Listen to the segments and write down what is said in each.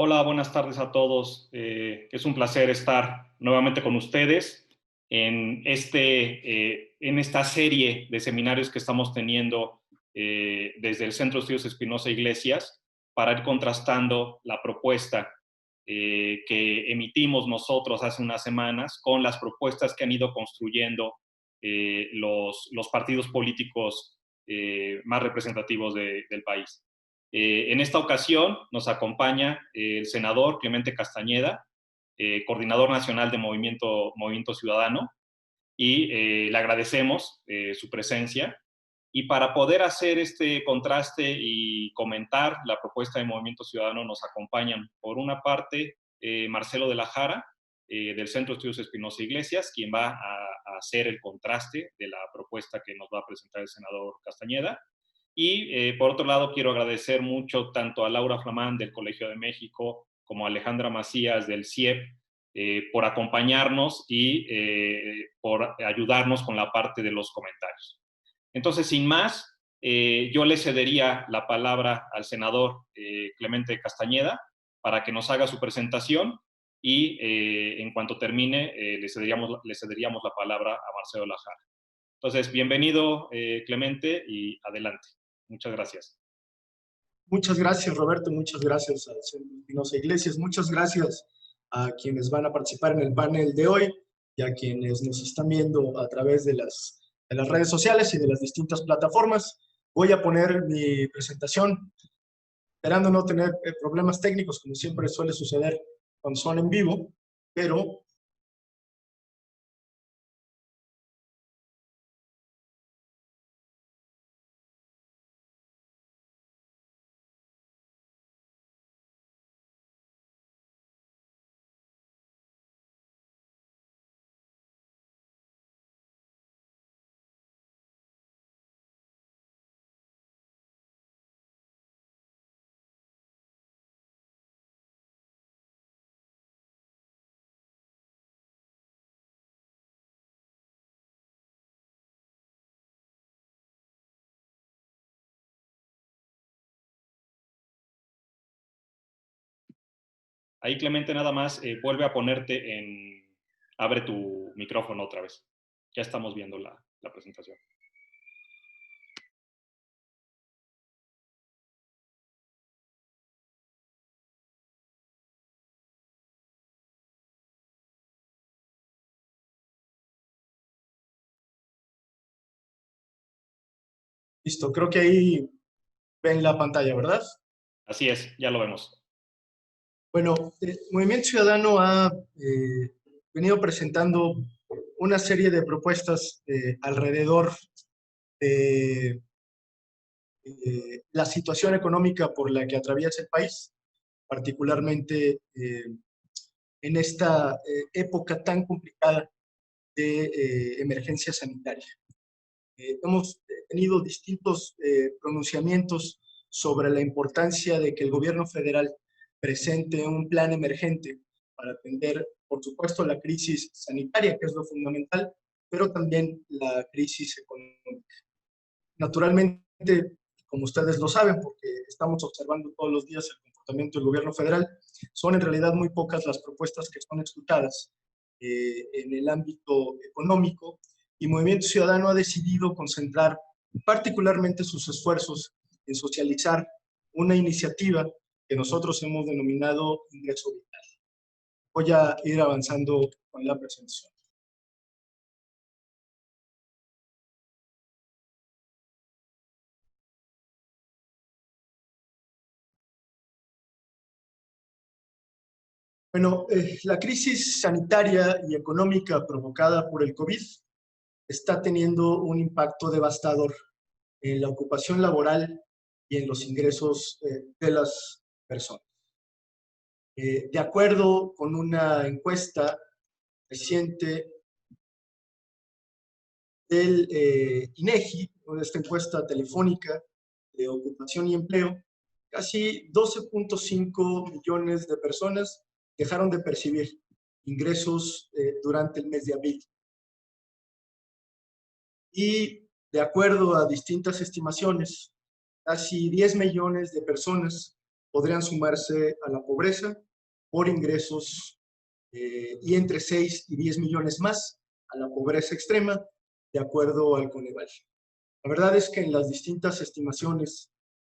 Hola, buenas tardes a todos. Es un placer estar nuevamente con ustedes en esta serie de seminarios que estamos teniendo desde el Centro de Estudios Espinosa Iglesias para ir contrastando la propuesta que emitimos nosotros hace unas semanas con las propuestas que han ido construyendo los partidos políticos más representativos del país. En esta ocasión nos acompaña el senador Clemente Castañeda, coordinador nacional de Movimiento Ciudadano, y le agradecemos su presencia. Y para poder hacer este contraste y comentar la propuesta de Movimiento Ciudadano nos acompañan, por una parte, Marcelo de la Jara, del Centro de Estudios Espinosa Iglesias, quien va a hacer el contraste de la propuesta que nos va a presentar el senador Castañeda. Y por otro lado, quiero agradecer mucho tanto a Laura Flamán del Colegio de México como a Alejandra Macías del CIEP por acompañarnos y por ayudarnos con la parte de los comentarios. Entonces, sin más, yo le cedería la palabra al senador Clemente Castañeda para que nos haga su presentación y en cuanto termine le cederíamos la palabra a Marcelo Lajara. Entonces, bienvenido Clemente y adelante. Muchas gracias. Muchas gracias, Roberto. Muchas gracias a Espinosa Iglesias. Muchas gracias a quienes van a participar en el panel de hoy y a quienes nos están viendo a través de las redes sociales y de las distintas plataformas. Voy a poner mi presentación, esperando no tener problemas técnicos, como siempre suele suceder cuando son en vivo, pero Ahí, Clemente, nada más vuelve a ponerte en... Abre tu micrófono otra vez. Ya estamos viendo la presentación. listo. Creo que ahí ven la pantalla, ¿verdad? Así es, ya lo vemos. Bueno, Movimiento Ciudadano ha venido presentando una serie de propuestas alrededor de la situación económica por la que atraviesa el país, particularmente en esta época tan complicada de emergencia sanitaria. Hemos tenido distintos pronunciamientos sobre la importancia de que el gobierno federal presente un plan emergente para atender, por supuesto, la crisis sanitaria, que es lo fundamental, pero también la crisis económica. Naturalmente, como ustedes lo saben, porque estamos observando todos los días el comportamiento del gobierno federal, son en realidad muy pocas las propuestas que son escrutadas en el ámbito económico, y Movimiento Ciudadano ha decidido concentrar particularmente sus esfuerzos en socializar una iniciativa que nosotros hemos denominado Ingreso Vital. Voy a ir avanzando con la presentación. Bueno, la crisis sanitaria y económica provocada por el COVID está teniendo un impacto devastador en la ocupación laboral y en los ingresos de las personas. De acuerdo con una encuesta reciente del INEGI, esta encuesta telefónica de ocupación y empleo, casi 12.5 millones de personas dejaron de percibir ingresos durante el mes de abril. Y de acuerdo a distintas estimaciones, casi 10 millones de personas podrían sumarse a la pobreza por ingresos y entre 6 y 10 millones más a la pobreza extrema, de acuerdo al Coneval. La verdad es que en las distintas estimaciones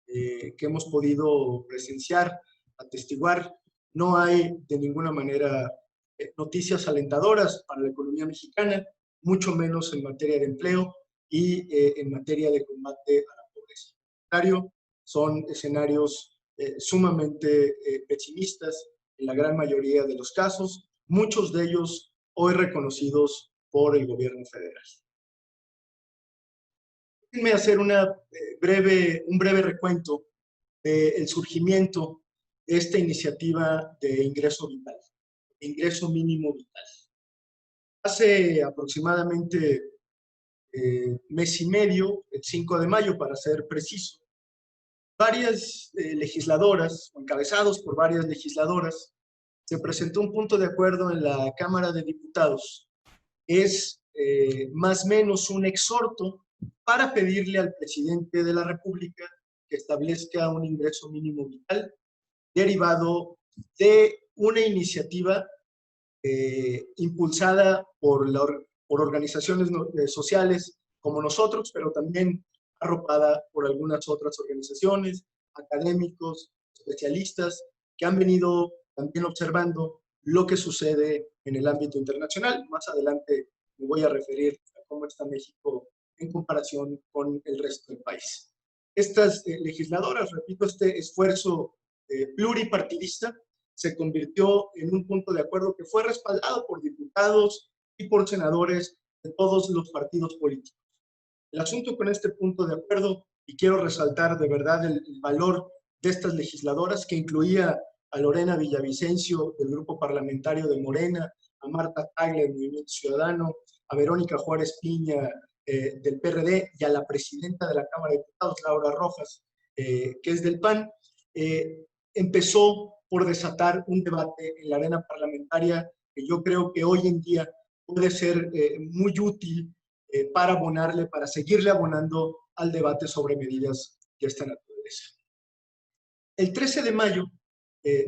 que hemos podido presenciar, atestiguar, no hay de ninguna manera noticias alentadoras para la economía mexicana, mucho menos en materia de empleo y en materia de combate a la pobreza. Al contrario, son escenarios sumamente pesimistas en la gran mayoría de los casos, muchos de ellos hoy reconocidos por el gobierno federal. Déjenme hacer un breve recuento del surgimiento de esta iniciativa de ingreso vital, ingreso mínimo vital. Hace aproximadamente mes y medio, el 5 de mayo para ser preciso, varias legisladoras, o encabezados por varias legisladoras, se presentó un punto de acuerdo en la Cámara de Diputados. Es más o menos un exhorto para pedirle al presidente de la República que establezca un ingreso mínimo vital derivado de una iniciativa impulsada por organizaciones sociales como nosotros, pero también arropada por algunas otras organizaciones, académicos, especialistas, que han venido también observando lo que sucede en el ámbito internacional. Más adelante me voy a referir a cómo está México en comparación con el resto del país. Estas legisladoras, repito, este esfuerzo pluripartidista se convirtió en un punto de acuerdo que fue respaldado por diputados y por senadores de todos los partidos políticos. El asunto con este punto de acuerdo, y quiero resaltar de verdad el valor de estas legisladoras, que incluía a Lorena Villavicencio del grupo parlamentario de Morena, a Marta Tagle del Movimiento Ciudadano, a Verónica Juárez Piña del PRD y a la presidenta de la Cámara de Diputados, Laura Rojas, que es del PAN, empezó por desatar un debate en la arena parlamentaria que yo creo que hoy en día puede ser muy útil para abonarle, para seguirle abonando al debate sobre medidas de esta naturaleza. El 13 de mayo,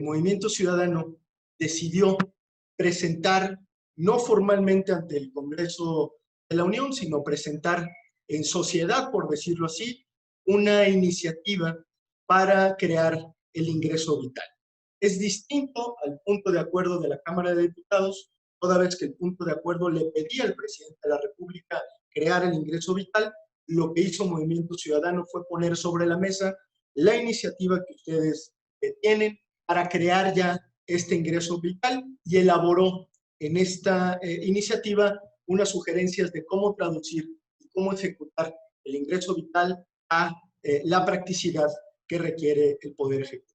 Movimiento Ciudadano decidió presentar, no formalmente ante el Congreso de la Unión, sino presentar en sociedad, por decirlo así, una iniciativa para crear el ingreso vital. Es distinto al punto de acuerdo de la Cámara de Diputados, toda vez que el punto de acuerdo le pedía al presidente de la República crear el ingreso vital. Lo que hizo Movimiento Ciudadano fue poner sobre la mesa la iniciativa que ustedes tienen para crear ya este ingreso vital y elaboró en esta iniciativa unas sugerencias de cómo traducir y cómo ejecutar el ingreso vital a la practicidad que requiere el Poder Ejecutivo.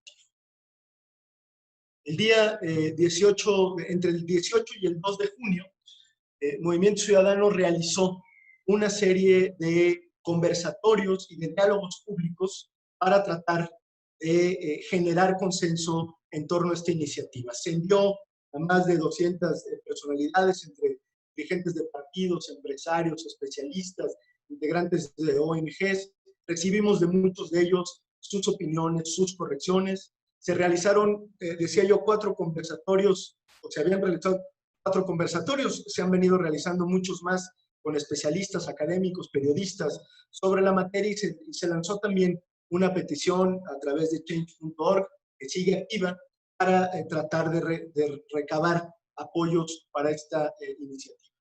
El día 18, entre el 18 y el 2 de junio, Movimiento Ciudadano realizó una serie de conversatorios y de diálogos públicos para tratar de generar consenso en torno a esta iniciativa. Se envió a más de 200 personalidades entre dirigentes de partidos, empresarios, especialistas, integrantes de ONGs. Recibimos de muchos de ellos sus opiniones, sus correcciones. Se realizaron, decía yo, 4 conversatorios, o se habían realizado 4 conversatorios, se han venido realizando muchos más con especialistas, académicos, periodistas sobre la materia, y se lanzó también una petición a través de change.org, que sigue activa, para tratar de recabar apoyos para esta iniciativa.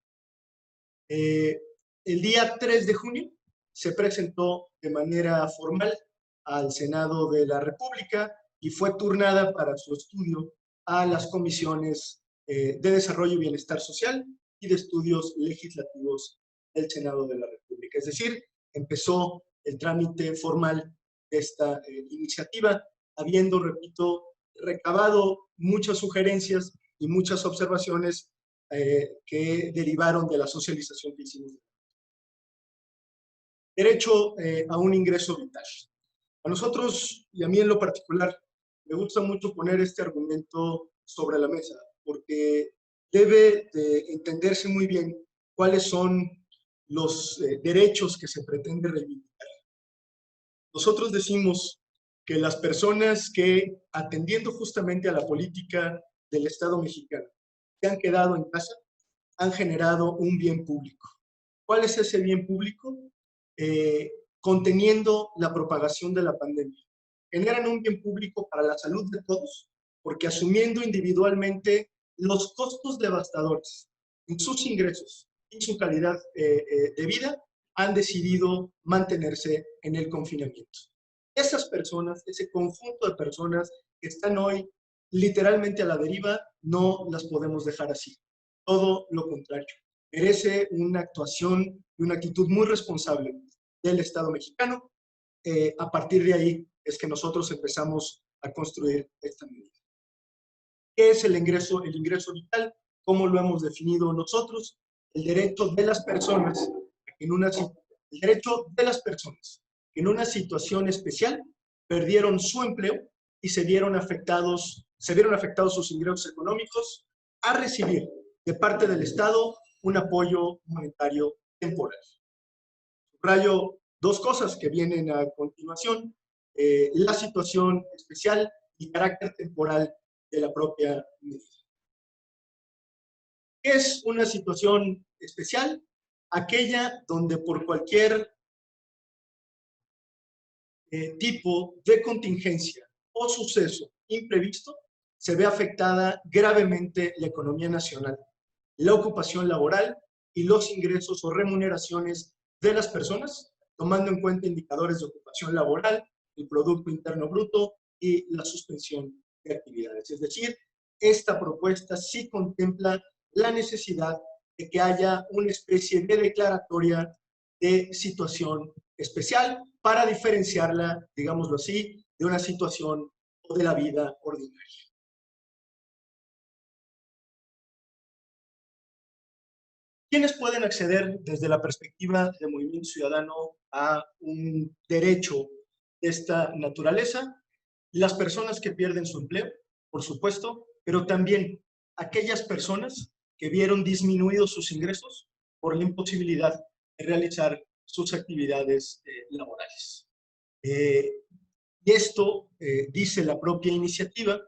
El día 3 de junio se presentó de manera formal al Senado de la República y fue turnada para su estudio a las comisiones de Desarrollo y Bienestar Social y de Estudios Legislativos del Senado de la República. Es decir, empezó el trámite formal de esta iniciativa, habiendo, repito, recabado muchas sugerencias y muchas observaciones que derivaron de la socialización que hicimos. Derecho a un ingreso vital. A nosotros, y a mí en lo particular, me gusta mucho poner este argumento sobre la mesa, porque debe de entenderse muy bien cuáles son los derechos que se pretende reivindicar. Nosotros decimos que las personas que, atendiendo justamente a la política del Estado mexicano, se han quedado en casa, han generado un bien público. ¿Cuál es ese bien público? Conteniendo la propagación de la pandemia. Generan un bien público para la salud de todos, porque asumiendo individualmente los costos devastadores en sus ingresos y su calidad de vida, han decidido mantenerse en el confinamiento. Esas personas, ese conjunto de personas que están hoy literalmente a la deriva, no las podemos dejar así. Todo lo contrario. Merece una actuación y una actitud muy responsable del Estado mexicano. A partir de ahí es que nosotros empezamos a construir esta medida. ¿Qué es el ingreso vital? ¿Cómo lo hemos definido nosotros? El derecho de las personas el derecho de las personas que en una situación especial perdieron su empleo y se vieron afectados sus ingresos económicos a recibir de parte del Estado un apoyo monetario temporal. Subrayo dos cosas que vienen a continuación: la situación especial y carácter temporal de la propia medida. ¿Qué es una situación especial? Aquella donde por cualquier tipo de contingencia o suceso imprevisto se ve afectada gravemente la economía nacional, la ocupación laboral y los ingresos o remuneraciones de las personas, tomando en cuenta indicadores de ocupación laboral, el Producto Interno Bruto y la suspensión de actividades. Es decir, esta propuesta sí contempla la necesidad de que haya una especie de declaratoria de situación especial para diferenciarla, digámoslo así, de una situación o de la vida ordinaria. ¿Quiénes pueden acceder desde la perspectiva del Movimiento Ciudadano a un derecho de esta naturaleza? Las personas que pierden su empleo, por supuesto, pero también aquellas personas que vieron disminuidos sus ingresos por la imposibilidad de realizar sus actividades laborales. Y esto, dice la propia iniciativa,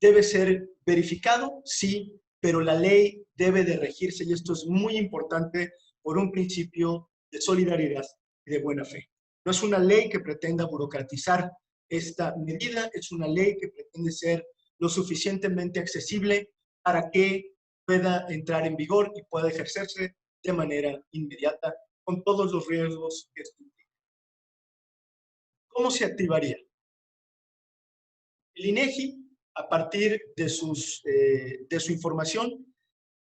debe ser verificado, sí, pero la ley debe de regirse, y esto es muy importante, por un principio de solidaridad y de buena fe. No es una ley que pretenda burocratizar esta medida, es una ley que pretende ser lo suficientemente accesible para que pueda entrar en vigor y pueda ejercerse de manera inmediata, con todos los riesgos que esto implica. ¿Cómo se activaría? El INEGI, a partir de su información,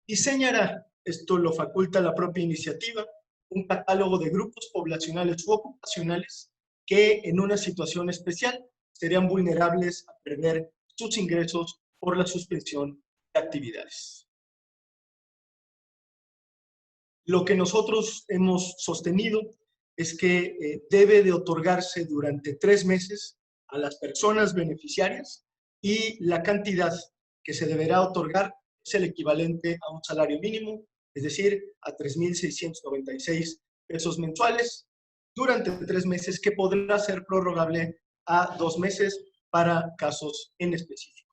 diseñará, esto lo faculta la propia iniciativa, un catálogo de grupos poblacionales u ocupacionales que en una situación especial serían vulnerables a perder sus ingresos por la suspensión de actividades. Lo que nosotros hemos sostenido es que debe de otorgarse durante 3 meses a las personas beneficiarias, y la cantidad que se deberá otorgar es el equivalente a un salario mínimo, es decir, a 3,696 pesos mensuales durante 3 meses, que podrá ser prorrogable a 2 meses para casos en específico.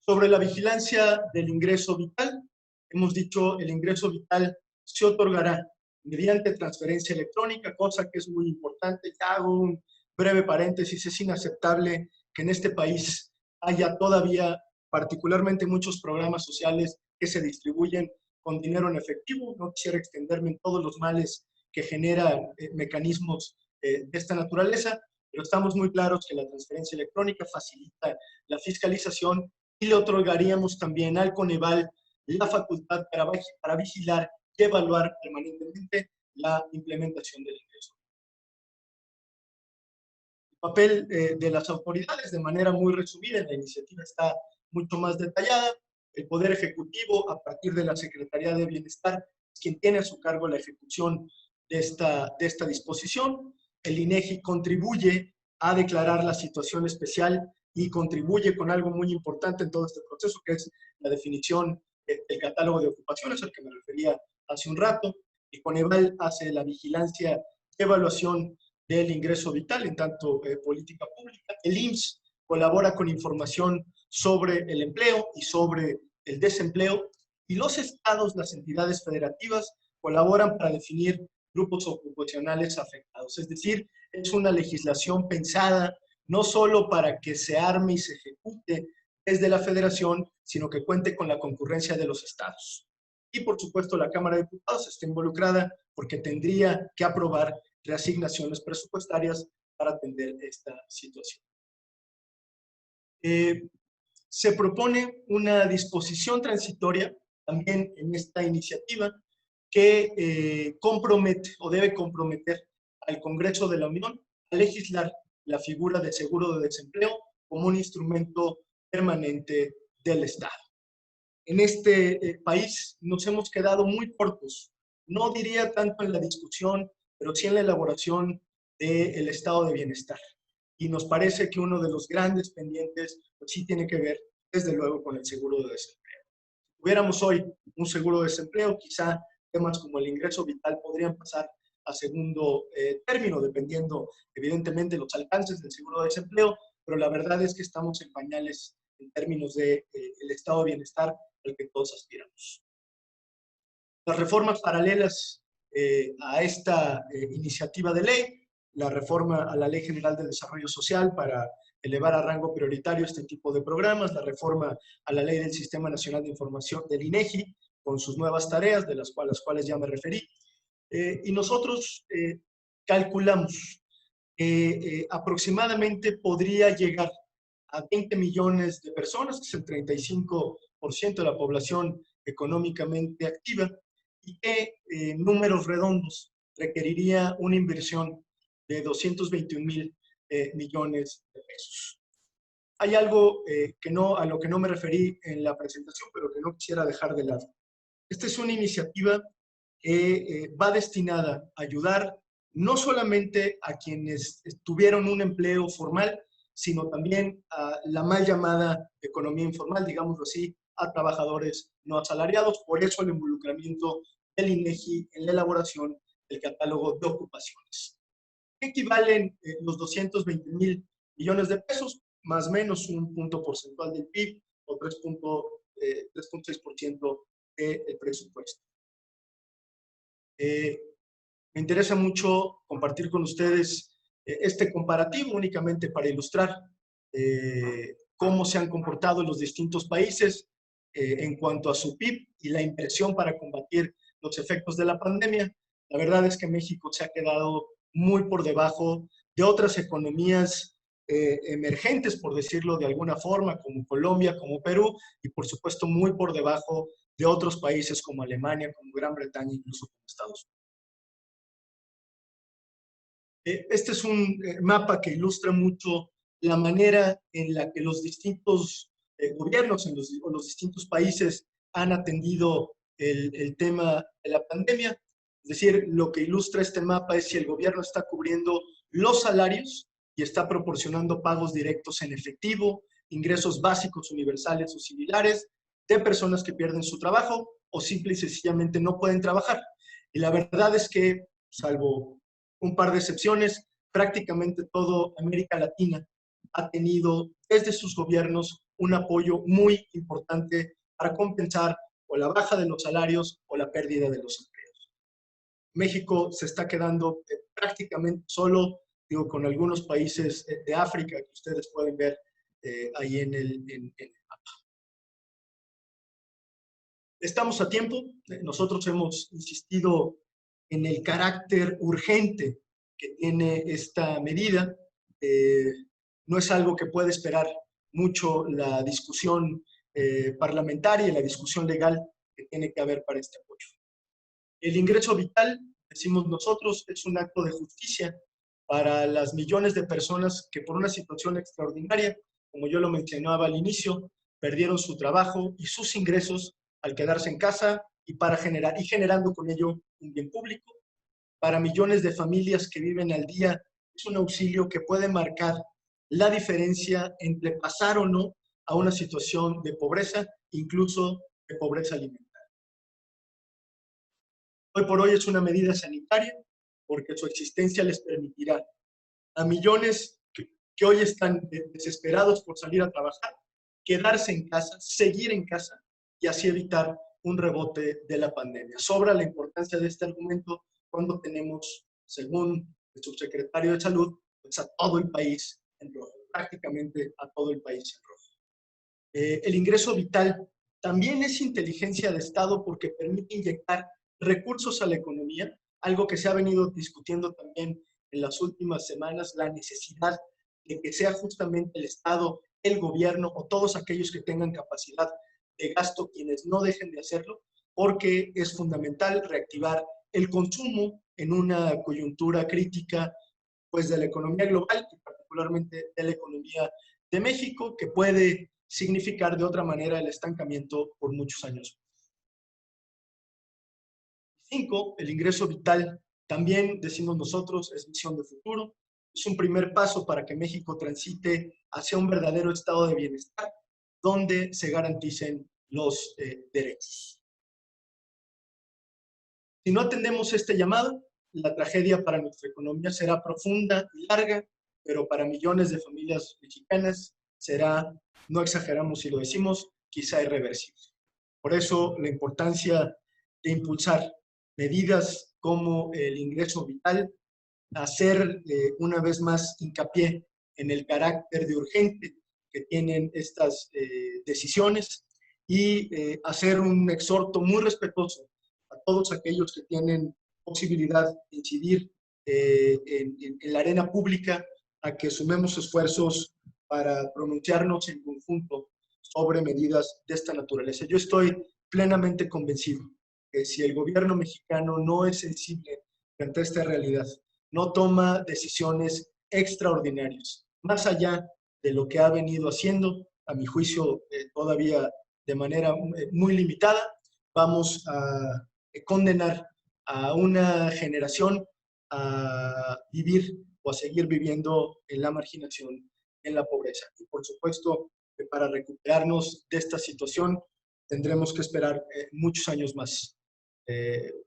Sobre la vigilancia del ingreso vital, hemos dicho el ingreso vital se otorgará mediante transferencia electrónica, cosa que es muy importante. Ya hago un breve paréntesis: es inaceptable que en este país haya todavía particularmente muchos programas sociales que se distribuyen con dinero en efectivo. No quisiera extenderme en todos los males que generan mecanismos de esta naturaleza, pero estamos muy claros que la transferencia electrónica facilita la fiscalización, y le otorgaríamos también al Coneval la facultad para vigilar y evaluar permanentemente la implementación del ingreso. El papel de las autoridades, de manera muy resumida, en la iniciativa está mucho más detallada. El Poder Ejecutivo, a partir de la Secretaría de Bienestar, es quien tiene a su cargo la ejecución de esta disposición. El INEGI contribuye a declarar la situación especial y contribuye con algo muy importante en todo este proceso, que es la definición del catálogo de ocupaciones, al que me refería hace un rato. El Coneval hace la vigilancia evaluación del ingreso vital en tanto política pública. El IMSS colabora con información sobre el empleo y sobre el desempleo, y los estados, las entidades federativas, colaboran para definir grupos ocupacionales afectados. Es decir, es una legislación pensada no solo para que se arme y se ejecute desde la federación, sino que cuente con la concurrencia de los estados. Y por supuesto la Cámara de Diputados está involucrada porque tendría que aprobar reasignaciones presupuestarias para atender esta situación. Se propone una disposición transitoria también en esta iniciativa que compromete o debe comprometer al Congreso de la Unión a legislar la figura de seguro de desempleo como un instrumento permanente del Estado. En este país nos hemos quedado muy cortos, no diría tanto en la discusión, pero sí en la elaboración del estado de bienestar. Y nos parece que uno de los grandes pendientes pues sí tiene que ver, desde luego, con el seguro de desempleo. Si tuviéramos hoy un seguro de desempleo, quizá temas como el ingreso vital podrían pasar a segundo término, dependiendo evidentemente los alcances del seguro de desempleo, pero la verdad es que estamos en pañales en términos del estado de bienestar al que todos aspiramos. Las reformas paralelas a esta iniciativa de ley, la reforma a la Ley General de Desarrollo Social para elevar a rango prioritario este tipo de programas, la reforma a la Ley del Sistema Nacional de Información del INEGI, con sus nuevas tareas, de las cuales ya me referí. Y nosotros calculamos que aproximadamente podría llegar a 20 millones de personas, que es el 35% de la población económicamente activa, y que números redondos requeriría una inversión de 221,000 millones de pesos. Hay algo a lo que no me referí en la presentación, pero que no quisiera dejar de lado. Esta es una iniciativa que va destinada a ayudar no solamente a quienes tuvieron un empleo formal, sino también a la mal llamada economía informal, digámoslo así, a trabajadores no asalariados. Por eso el involucramiento del INEGI en la elaboración del catálogo de ocupaciones. ¿Qué equivalen los 220,000 millones de pesos? Más o menos un punto porcentual del PIB o 3.6% del presupuesto. Me interesa mucho compartir con ustedes este comparativo únicamente para ilustrar cómo se han comportado los distintos países en cuanto a su PIB y la inversión para combatir los efectos de la pandemia. La verdad es que México se ha quedado muy por debajo de otras economías emergentes, por decirlo de alguna forma, como Colombia, como Perú, y por supuesto muy por debajo de otros países como Alemania, como Gran Bretaña, incluso como Estados Unidos. Este es un mapa que ilustra mucho la manera en la que los distintos gobiernos o los distintos países han atendido el tema de la pandemia. Es decir, lo que ilustra este mapa es si el gobierno está cubriendo los salarios y está proporcionando pagos directos en efectivo, ingresos básicos universales o similares de personas que pierden su trabajo o simple y sencillamente no pueden trabajar. Y la verdad es que, salvo un par de excepciones, prácticamente toda América Latina ha tenido desde sus gobiernos un apoyo muy importante para compensar o la baja de los salarios o la pérdida de los empleos. México se está quedando prácticamente solo, digo, con algunos países de África que ustedes pueden ver ahí en el mapa. Estamos a tiempo. Nosotros hemos insistido en el carácter urgente que tiene esta medida. No es algo que puede esperar mucho la discusión parlamentaria y la discusión legal que tiene que haber para este apoyo. El ingreso vital, decimos nosotros, es un acto de justicia para las millones de personas que por una situación extraordinaria, como yo lo mencionaba al inicio, perdieron su trabajo y sus ingresos al quedarse en casa y generando con ello un bien público. Para millones de familias que viven al día, es un auxilio que puede marcar la diferencia entre pasar o no a una situación de pobreza, incluso de pobreza alimentaria. Hoy por hoy es una medida sanitaria porque su existencia les permitirá a millones que hoy están desesperados por salir a trabajar, quedarse en casa, seguir en casa y así evitar un rebote de la pandemia. Sobra la importancia de este argumento cuando tenemos, según el subsecretario de Salud, pues a todo el país en rojo, prácticamente a todo el país en rojo. El ingreso vital también es inteligencia de Estado porque permite inyectar recursos a la economía, algo que se ha venido discutiendo también en las últimas semanas, la necesidad de que sea justamente el Estado, el gobierno o todos aquellos que tengan capacidad de gasto quienes no dejen de hacerlo, porque es fundamental reactivar el consumo en una coyuntura crítica pues, de la economía global y particularmente de la economía de México, que puede significar de otra manera el estancamiento por muchos años. 5, el ingreso vital, también decimos nosotros, es visión de futuro. Es un primer paso para que México transite hacia un verdadero estado de bienestar, donde se garanticen los derechos. Si no atendemos este llamado, la tragedia para nuestra economía será profunda y larga, pero para millones de familias mexicanas será, no exageramos si lo decimos, quizá irreversible. Por eso la importancia de impulsar medidas como el ingreso vital, hacer una vez más hincapié en el carácter de urgente que tienen estas decisiones y hacer un exhorto muy respetuoso a todos aquellos que tienen posibilidad de incidir en la arena pública a que sumemos esfuerzos para pronunciarnos en conjunto sobre medidas de esta naturaleza. Yo estoy plenamente convencido que si el gobierno mexicano no es sensible frente a esta realidad, no toma decisiones extraordinarias, más allá de lo que ha venido haciendo, a mi juicio todavía de manera muy limitada, vamos a condenar a una generación a vivir o a seguir viviendo en la marginación, en la pobreza. Y por supuesto que para recuperarnos de esta situación tendremos que esperar muchos años más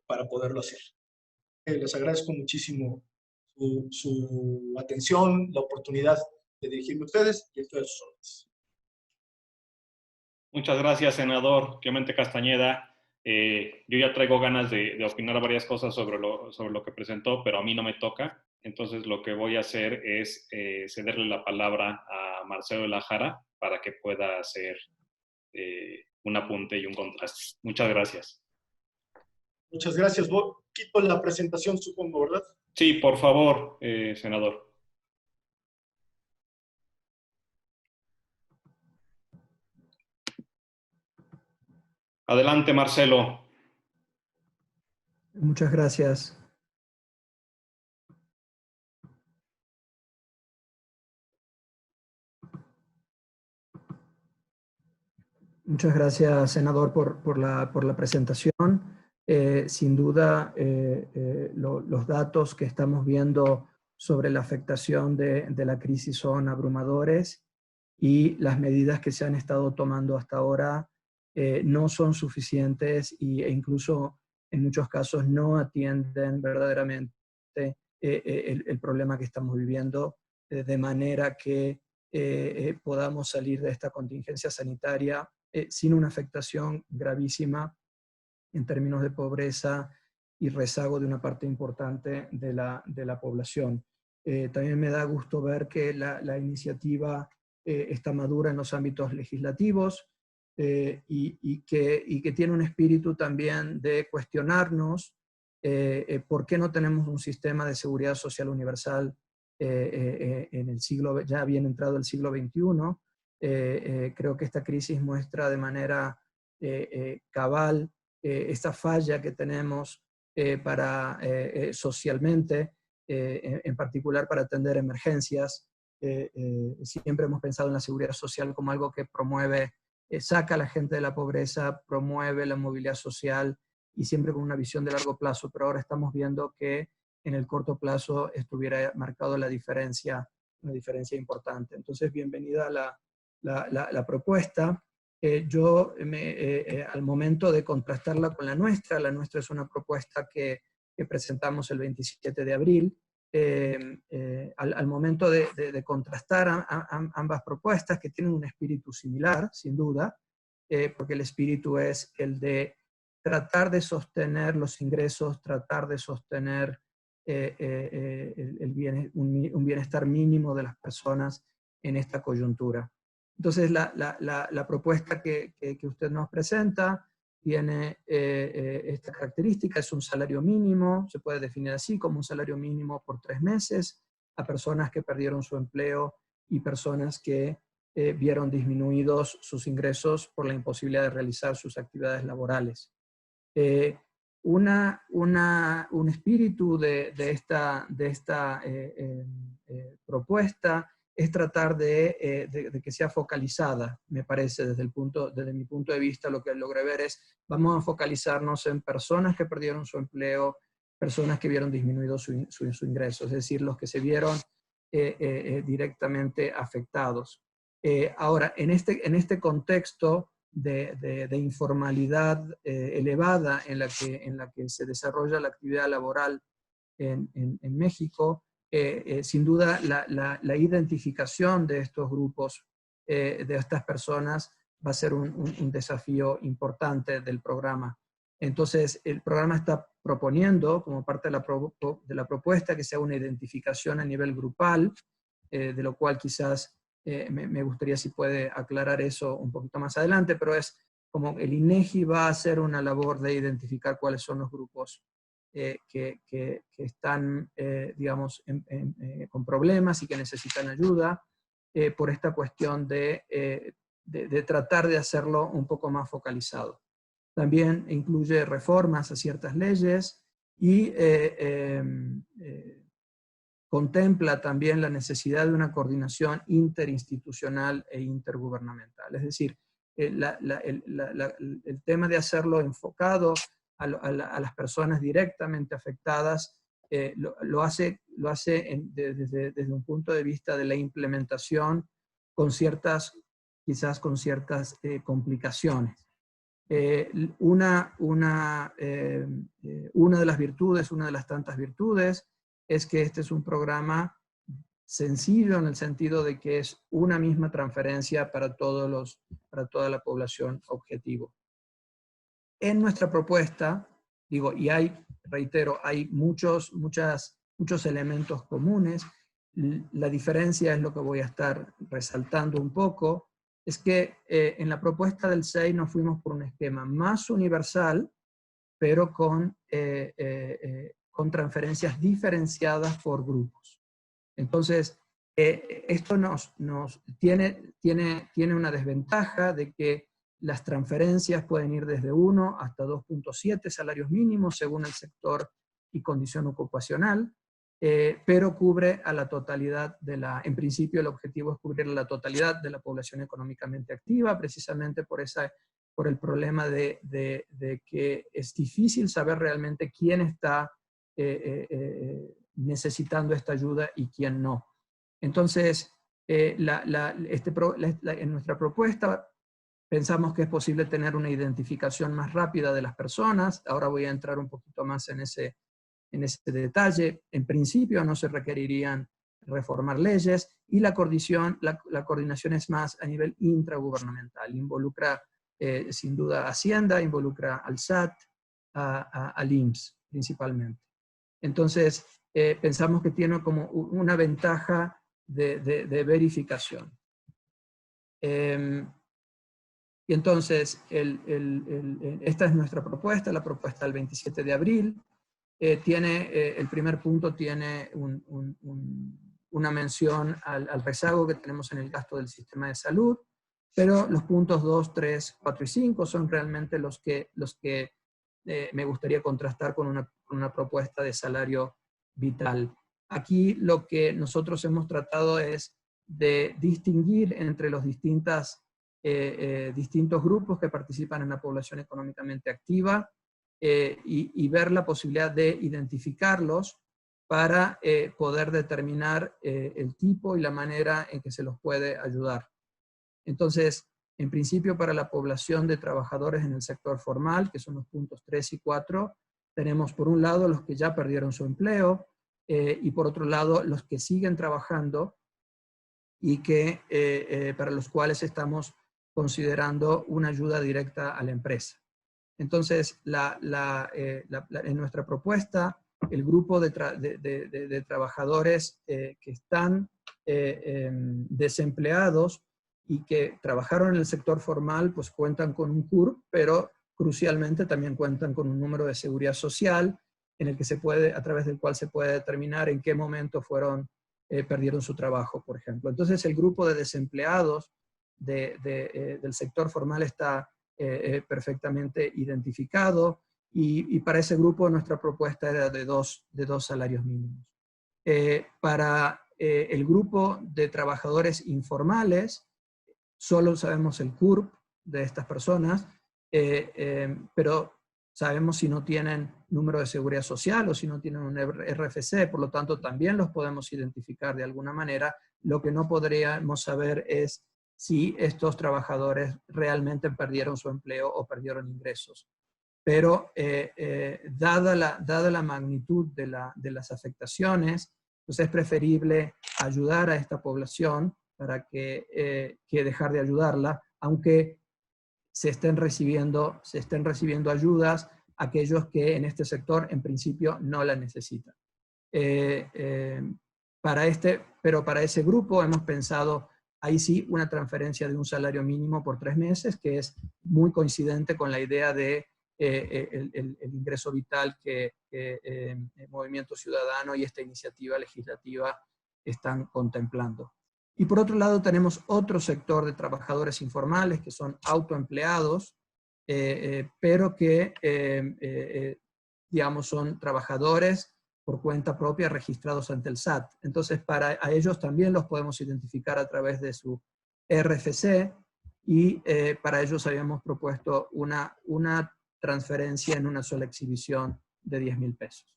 para poderlo hacer. Les agradezco muchísimo su atención, la oportunidad de dirigirme a ustedes y estoy a sus órdenes. Muchas gracias, senador Clemente Castañeda. Yo ya traigo ganas de opinar varias cosas sobre lo que presentó, pero a mí no me toca. Entonces lo que voy a hacer es cederle la palabra a Marcelo de la Jara para que pueda hacer un apunte y un contraste. Muchas gracias. Muchas gracias. Quito la presentación, supongo, ¿verdad? Sí, por favor, senador. Adelante, Marcelo. Muchas gracias. Muchas gracias, senador, por la presentación. Sin duda, los datos que estamos viendo sobre la afectación de la crisis son abrumadores y las medidas que se han estado tomando hasta ahora no son suficientes e incluso en muchos casos no atienden verdaderamente el problema que estamos viviendo, de manera que podamos salir de esta contingencia sanitaria sin una afectación gravísima en términos de pobreza y rezago de una parte importante de la población. También me da gusto ver que la iniciativa está madura en los ámbitos legislativos y que tiene un espíritu también de cuestionarnos por qué no tenemos un sistema de seguridad social universal en el siglo, ya bien entrado el siglo XXI. Creo que esta crisis muestra de manera cabal esta falla que tenemos para socialmente, en particular para atender emergencias. Siempre hemos pensado en la seguridad social como algo que promueve, saca a la gente de la pobreza, promueve la movilidad social y siempre con una visión de largo plazo, pero ahora estamos viendo que en el corto plazo estuviera marcado la diferencia, una diferencia importante. Entonces, bienvenida la propuesta. Yo, al momento de contrastarla con la nuestra es una propuesta que que presentamos el 27 de abril. Al momento de contrastar ambas propuestas, que tienen un espíritu similar, sin duda, porque el espíritu es el de tratar de sostener los ingresos, tratar de sostener un bienestar mínimo de las personas en esta coyuntura. Entonces, la propuesta que usted nos presenta tiene esta característica, es un salario mínimo, se puede definir así, como un salario mínimo por 3 meses, a personas que perdieron su empleo y personas que vieron disminuidos sus ingresos por la imposibilidad de realizar sus actividades laborales. Un espíritu de esta propuesta es tratar de que sea focalizada, me parece, desde mi punto de vista. Lo que logré ver es, vamos a focalizarnos en personas que perdieron su empleo, personas que vieron disminuido su ingreso, es decir, los que se vieron directamente afectados. Ahora, en este contexto de informalidad elevada en la que se desarrolla la actividad laboral en México, sin duda la identificación de estos grupos, de estas personas, va a ser un desafío importante del programa. Entonces, el programa está proponiendo, como parte de la propuesta, que sea una identificación a nivel grupal, de lo cual quizás me gustaría si puede aclarar eso un poquito más adelante, pero es como el INEGI va a hacer una labor de identificar cuáles son los grupos que están, digamos, con problemas y que necesitan ayuda, por esta cuestión de tratar de hacerlo un poco más focalizado. También incluye reformas a ciertas leyes y contempla también la necesidad de una coordinación interinstitucional e intergubernamental. Es decir, el tema de hacerlo enfocado a las personas directamente afectadas lo hace desde un punto de vista de la implementación quizás con ciertas complicaciones. Una de las virtudes, una de las tantas virtudes, es que este es un programa sencillo en el sentido de que es una misma transferencia para toda la población objetivo. En nuestra propuesta, digo, y reitero, hay muchos elementos comunes. La diferencia es lo que voy a estar resaltando un poco, es que en la propuesta del 6 nos fuimos por un esquema más universal, pero con transferencias diferenciadas por grupos. Entonces, esto tiene una desventaja de que las transferencias pueden ir desde 1 hasta 2.7 salarios mínimos según el sector y condición ocupacional, pero cubre a la totalidad en principio el objetivo es cubrir a la totalidad de la población económicamente activa, precisamente por el problema de que es difícil saber realmente quién está necesitando esta ayuda y quién no. Entonces, en nuestra propuesta pensamos que es posible tener una identificación más rápida de las personas. Ahora voy a entrar un poquito más en ese detalle. En principio no se requerirían reformar leyes y la coordinación es más a nivel intragubernamental. Involucra sin duda Hacienda, involucra al SAT, al IMSS principalmente. Entonces, pensamos que tiene como una ventaja de verificación. Y entonces, esta es nuestra propuesta, la propuesta del 27 de abril. El primer punto tiene una mención al rezago que tenemos en el gasto del sistema de salud, pero los puntos 2, 3, 4 y 5 son realmente los que me gustaría contrastar con una propuesta de salario vital. Aquí lo que nosotros hemos tratado es de distinguir entre los distintos grupos que participan en la población económicamente activa y ver la posibilidad de identificarlos para poder determinar el tipo y la manera en que se los puede ayudar. Entonces, en principio para la población de trabajadores en el sector formal, que son los puntos 3 y 4, tenemos por un lado los que ya perdieron su empleo y por otro lado los que siguen trabajando y que, para los cuales estamos considerando una ayuda directa a la empresa. Entonces, en nuestra propuesta, el grupo de trabajadores que están desempleados y que trabajaron en el sector formal, pues cuentan con un CURP, pero crucialmente también cuentan con un número de seguridad social en el que se puede, a través del cual se puede determinar en qué momento perdieron su trabajo, por ejemplo. Entonces, el grupo de desempleados del sector formal está perfectamente identificado y para ese grupo nuestra propuesta era de dos salarios mínimos. Para el grupo de trabajadores informales, solo sabemos el CURP de estas personas, pero sabemos si no tienen número de seguridad social o si no tienen un RFC, por lo tanto también los podemos identificar de alguna manera. Lo que no podríamos saber es si estos trabajadores realmente perdieron su empleo o perdieron ingresos. Pero dada la magnitud de las afectaciones, pues es preferible ayudar a esta población para que dejar de ayudarla, aunque se estén recibiendo ayudas aquellos que en este sector en principio no la necesitan. Pero para ese grupo hemos pensado ahí sí una transferencia de un salario mínimo por 3 meses, que es muy coincidente con la idea de el ingreso vital que el Movimiento Ciudadano y esta iniciativa legislativa están contemplando. Y por otro lado tenemos otro sector de trabajadores informales que son autoempleados, pero que, digamos, son trabajadores por cuenta propia registrados ante el SAT. Entonces, a ellos también los podemos identificar a través de su RFC y para ellos habíamos propuesto una transferencia en una sola exhibición de 10.000 pesos.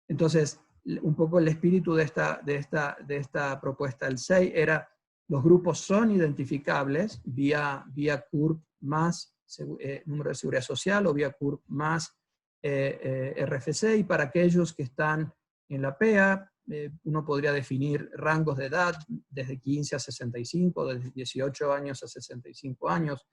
Entonces, un poco el espíritu de esta propuesta del SEI era: los grupos son identificables vía CURP más número de seguridad social o vía CURP más RFC, y para aquellos que están en la PEA, uno podría definir rangos de edad desde 15 a 65, desde 18 años a 65 años,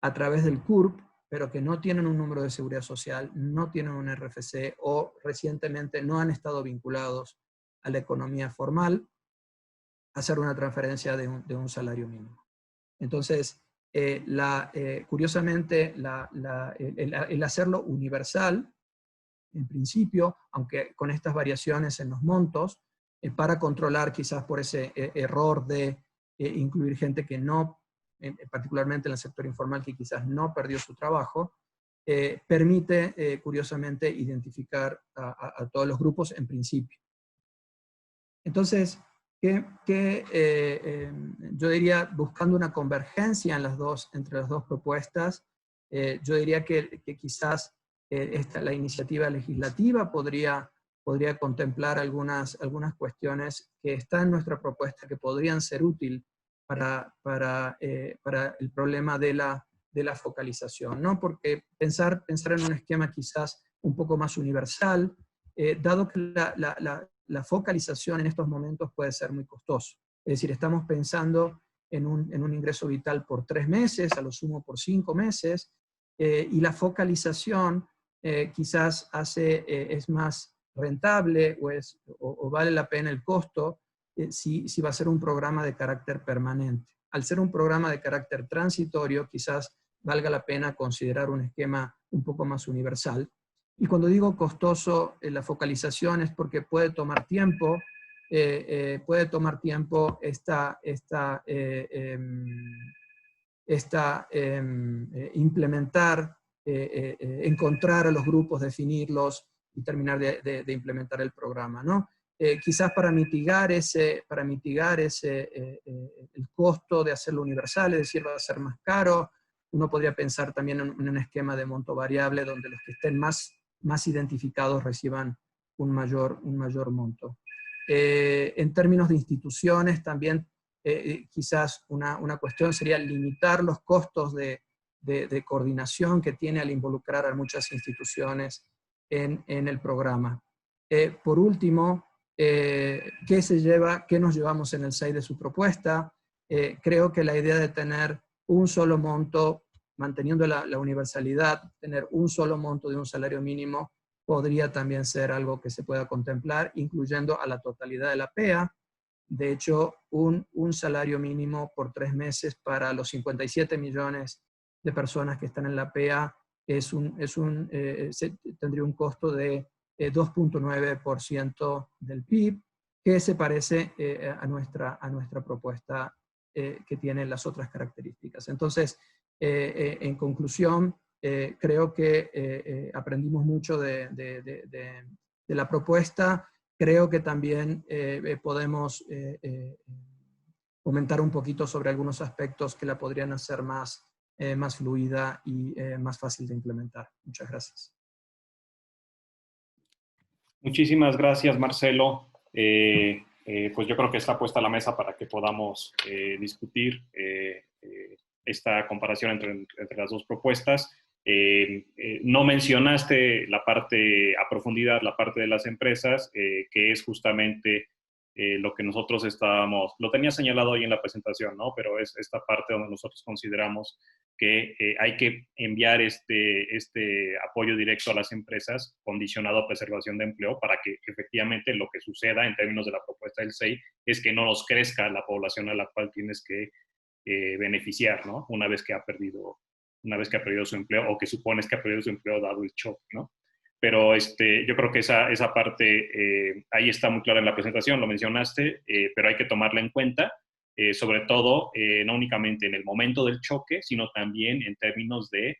a través del CURP, pero que no tienen un número de seguridad social, no tienen un RFC o recientemente no han estado vinculados a la economía formal, hacer una transferencia de un salario mínimo. Entonces, curiosamente, el hacerlo universal, en principio, aunque con estas variaciones en los montos, para controlar quizás por ese error de incluir gente que no, particularmente en el sector informal, que quizás no perdió su trabajo, permite, curiosamente, identificar a todos los grupos en principio. Entonces, yo diría, buscando una convergencia entre las dos propuestas, yo diría que quizás la iniciativa legislativa podría contemplar algunas cuestiones que están en nuestra propuesta que podrían ser útiles para el problema de la focalización, ¿no? Porque pensar en un esquema quizás un poco más universal, dado que la focalización en estos momentos puede ser muy costoso. Es decir, estamos pensando en un ingreso vital por 3 meses, a lo sumo por 5 meses, y la focalización quizás es más rentable o vale la pena el costo si va a ser un programa de carácter permanente. Al ser un programa de carácter transitorio, quizás valga la pena considerar un esquema un poco más universal. Y cuando digo costoso, la focalización es porque puede tomar tiempo implementar, encontrar a los grupos, definirlos y terminar de implementar el programa, ¿no? Quizás para mitigar el costo de hacerlo universal, es decir, va a ser más caro, uno podría pensar también en un esquema de monto variable donde los que estén más identificados reciban un mayor monto. En términos de instituciones, también quizás una cuestión sería limitar los costos de coordinación que tiene al involucrar a muchas instituciones en el programa. Por último, ¿qué nos llevamos en el 6 de su propuesta? Creo que la idea de tener un solo monto, manteniendo la universalidad, tener un solo monto de un salario mínimo, podría también ser algo que se pueda contemplar, incluyendo a la totalidad de la PEA. De hecho, un salario mínimo por 3 meses para los 57 millones de personas que están en la PEA tendría un costo de 2.9% del PIB, que se parece a nuestra propuesta que tiene las otras características. Entonces, en conclusión, creo que aprendimos mucho de la propuesta. Creo que también podemos comentar un poquito sobre algunos aspectos que la podrían hacer más fluida y más fácil de implementar. Muchas gracias. Muchísimas gracias, Marcelo. Pues yo creo que está puesta la mesa para que podamos discutir esta comparación entre las dos propuestas. No mencionaste la parte a profundidad, la parte de las empresas, que es justamente lo que nosotros lo tenía señalado hoy en la presentación, ¿no? Pero es esta parte donde nosotros consideramos que hay que enviar este apoyo directo a las empresas condicionado a preservación de empleo para que efectivamente lo que suceda en términos de la propuesta del SEI es que no nos crezca la población a la cual tienes que beneficiar, ¿no? Una vez que ha perdido su empleo o que supones que ha perdido su empleo dado el shock, ¿no? Pero yo creo que esa parte ahí está muy clara en la presentación, lo mencionaste, pero hay que tomarla en cuenta, sobre todo no únicamente en el momento del choque, sino también en términos de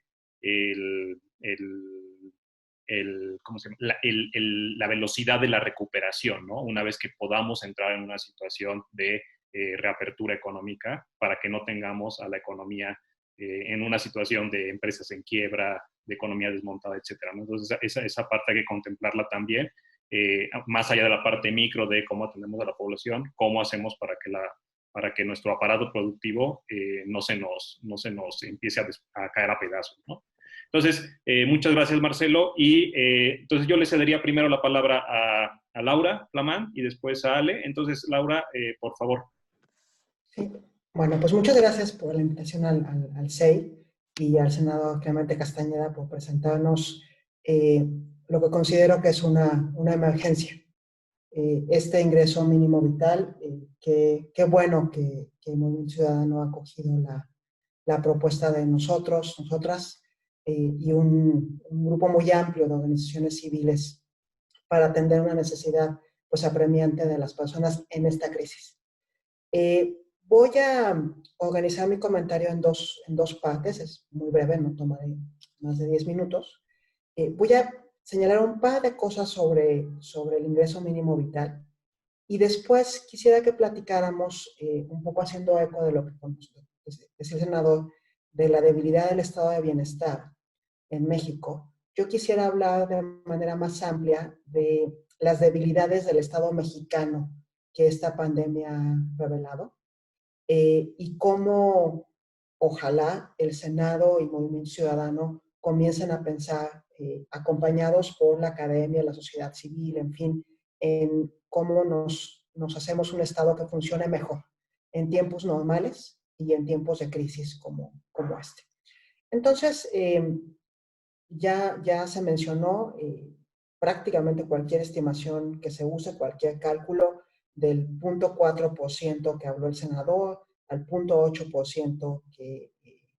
¿cómo se llama? La velocidad de la recuperación, ¿no? Una vez que podamos entrar en una situación de reapertura económica para que no tengamos a la economía en una situación de empresas en quiebra, de economía desmontada, etcétera, ¿no? Entonces, esa parte hay que contemplarla también, más allá de la parte micro de cómo atendemos a la población, cómo hacemos para que nuestro aparato productivo no se nos empiece a caer a pedazos, ¿no? Entonces, muchas gracias, Marcelo. Y entonces yo le cedería primero la palabra a Laura Flamán y después a Ale. Entonces, Laura, por favor. Sí. Bueno, pues muchas gracias por la invitación al SEI y al senador Clemente Castañeda por presentarnos lo que considero que es una emergencia. Este ingreso mínimo vital, qué bueno que el Movimiento Ciudadano ha acogido la propuesta de nosotras, y un grupo muy amplio de organizaciones civiles para atender una necesidad pues apremiante de las personas en esta crisis. Voy a organizar mi comentario en dos partes, es muy breve, no tomaré más de 10 minutos. Voy a señalar un par de cosas sobre el ingreso mínimo vital y después quisiera que platicáramos un poco haciendo eco de lo que decía el senador, de la debilidad del estado de bienestar en México. Yo quisiera hablar de manera más amplia de las debilidades del estado mexicano que esta pandemia ha revelado. Y cómo ojalá el Senado y Movimiento Ciudadano comiencen a pensar, acompañados por la academia, la sociedad civil, en fin, en cómo nos hacemos un Estado que funcione mejor en tiempos normales y en tiempos de crisis como este. Entonces, ya se mencionó prácticamente cualquier estimación que se use, cualquier cálculo, del 0.4% que habló el senador, al 0.8% que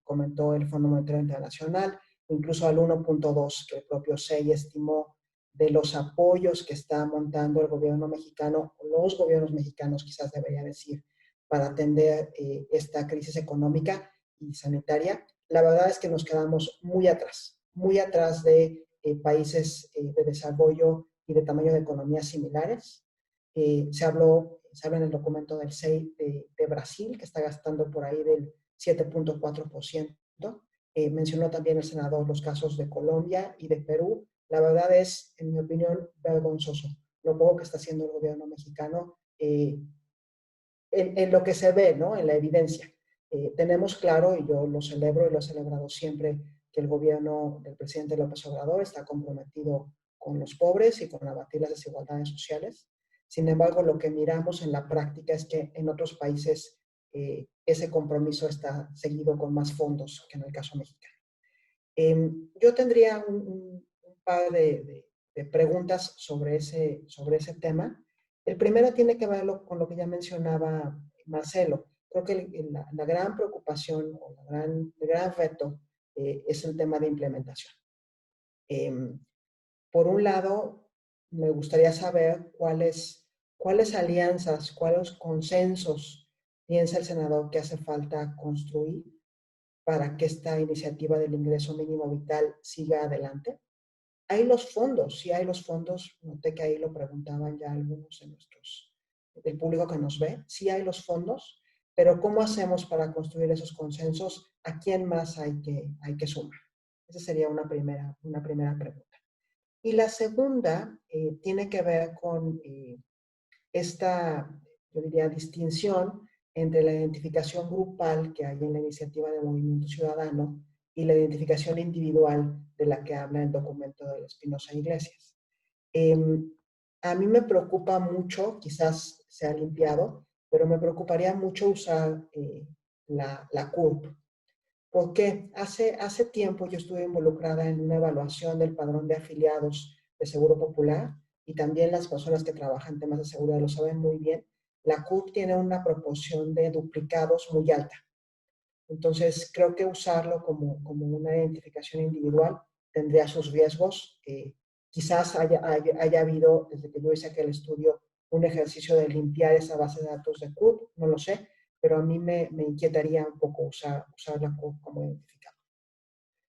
comentó el Fondo Monetario Internacional, incluso al 1.2% que el propio SEI estimó de los apoyos que está montando el gobierno mexicano, o los gobiernos mexicanos quizás debería decir, para atender esta crisis económica y sanitaria. La verdad es que nos quedamos muy atrás de países de desarrollo y de tamaño de economías similares. Se habla en el documento del SEI de Brasil, que está gastando por ahí del 7.4%. Mencionó también el senador los casos de Colombia y de Perú. La verdad es, en mi opinión, vergonzoso lo poco que está haciendo el gobierno mexicano en lo que se ve, ¿no? En la evidencia. Tenemos claro, y yo lo celebro y lo he celebrado siempre, que el gobierno del presidente López Obrador está comprometido con los pobres y con abatir las desigualdades sociales. Sin embargo, lo que miramos en la práctica es que en otros países ese compromiso está seguido con más fondos que en el caso mexicano. Yo tendría un par de preguntas sobre ese tema. El primero tiene que ver con lo que ya mencionaba Marcelo. Creo que la gran preocupación o el gran reto es el tema de implementación. Por un lado, me gustaría saber cuáles alianzas, cuáles consensos piensa el senador que hace falta construir para que esta iniciativa del ingreso mínimo vital siga adelante. Hay los fondos, sí hay los fondos, noté que ahí lo preguntaban ya algunos de del público que nos ve, sí hay los fondos, pero ¿cómo hacemos para construir esos consensos? ¿A quién más hay que sumar? Esa sería una primera pregunta. Y la segunda tiene que ver con esta, yo diría, distinción entre la identificación grupal que hay en la iniciativa de Movimiento Ciudadano y la identificación individual de la que habla el documento de Espinosa Iglesias. A mí me preocupa mucho, quizás se ha limpiado, pero me preocuparía mucho usar la CURP. Porque hace tiempo yo estuve involucrada en una evaluación del padrón de afiliados de Seguro Popular y también las personas que trabajan en temas de seguridad lo saben muy bien. La CURP tiene una proporción de duplicados muy alta. Entonces, creo que usarlo como una identificación individual tendría sus riesgos. Quizás haya habido, desde que yo hice aquel estudio, un ejercicio de limpiar esa base de datos de CURP, no lo sé, pero a mí me inquietaría un poco usar la CURP como identificador.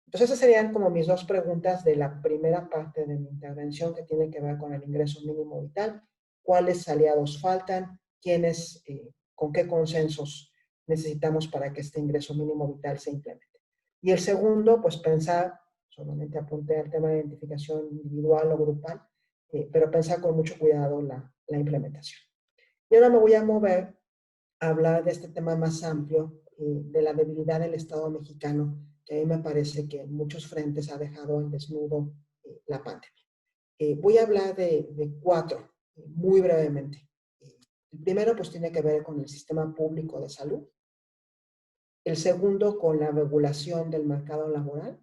Entonces, esas serían como mis dos preguntas de la primera parte de mi intervención que tiene que ver con el ingreso mínimo vital. ¿Cuáles aliados faltan? ¿Quiénes, con qué consensos necesitamos para que este ingreso mínimo vital se implemente? Y el segundo, pues pensar, solamente apunté al tema de identificación individual o grupal, pero pensar con mucho cuidado la implementación. Y ahora me voy a mover a hablar de este tema más amplio, de la debilidad del Estado mexicano, que a mí me parece que en muchos frentes ha dejado al desnudo la pandemia. Voy a hablar de cuatro, muy brevemente. El primero, pues, tiene que ver con el sistema público de salud. El segundo, con la regulación del mercado laboral.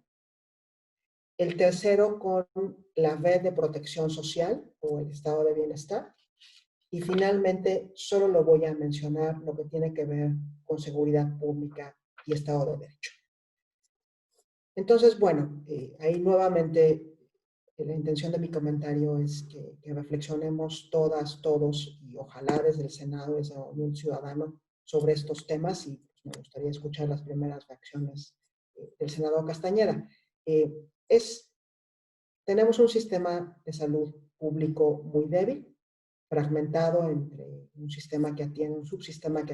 El tercero, con la red de protección social o el estado de bienestar. Y finalmente, solo lo voy a mencionar lo que tiene que ver con seguridad pública y Estado de Derecho. Entonces, bueno, ahí nuevamente la intención de mi comentario es que reflexionemos todas, todos, y ojalá desde el Senado, desde el Movimiento Ciudadano, sobre estos temas, y pues, me gustaría escuchar las primeras reacciones del senador Castañeda. Tenemos un sistema de salud público muy débil, fragmentado entre un subsistema que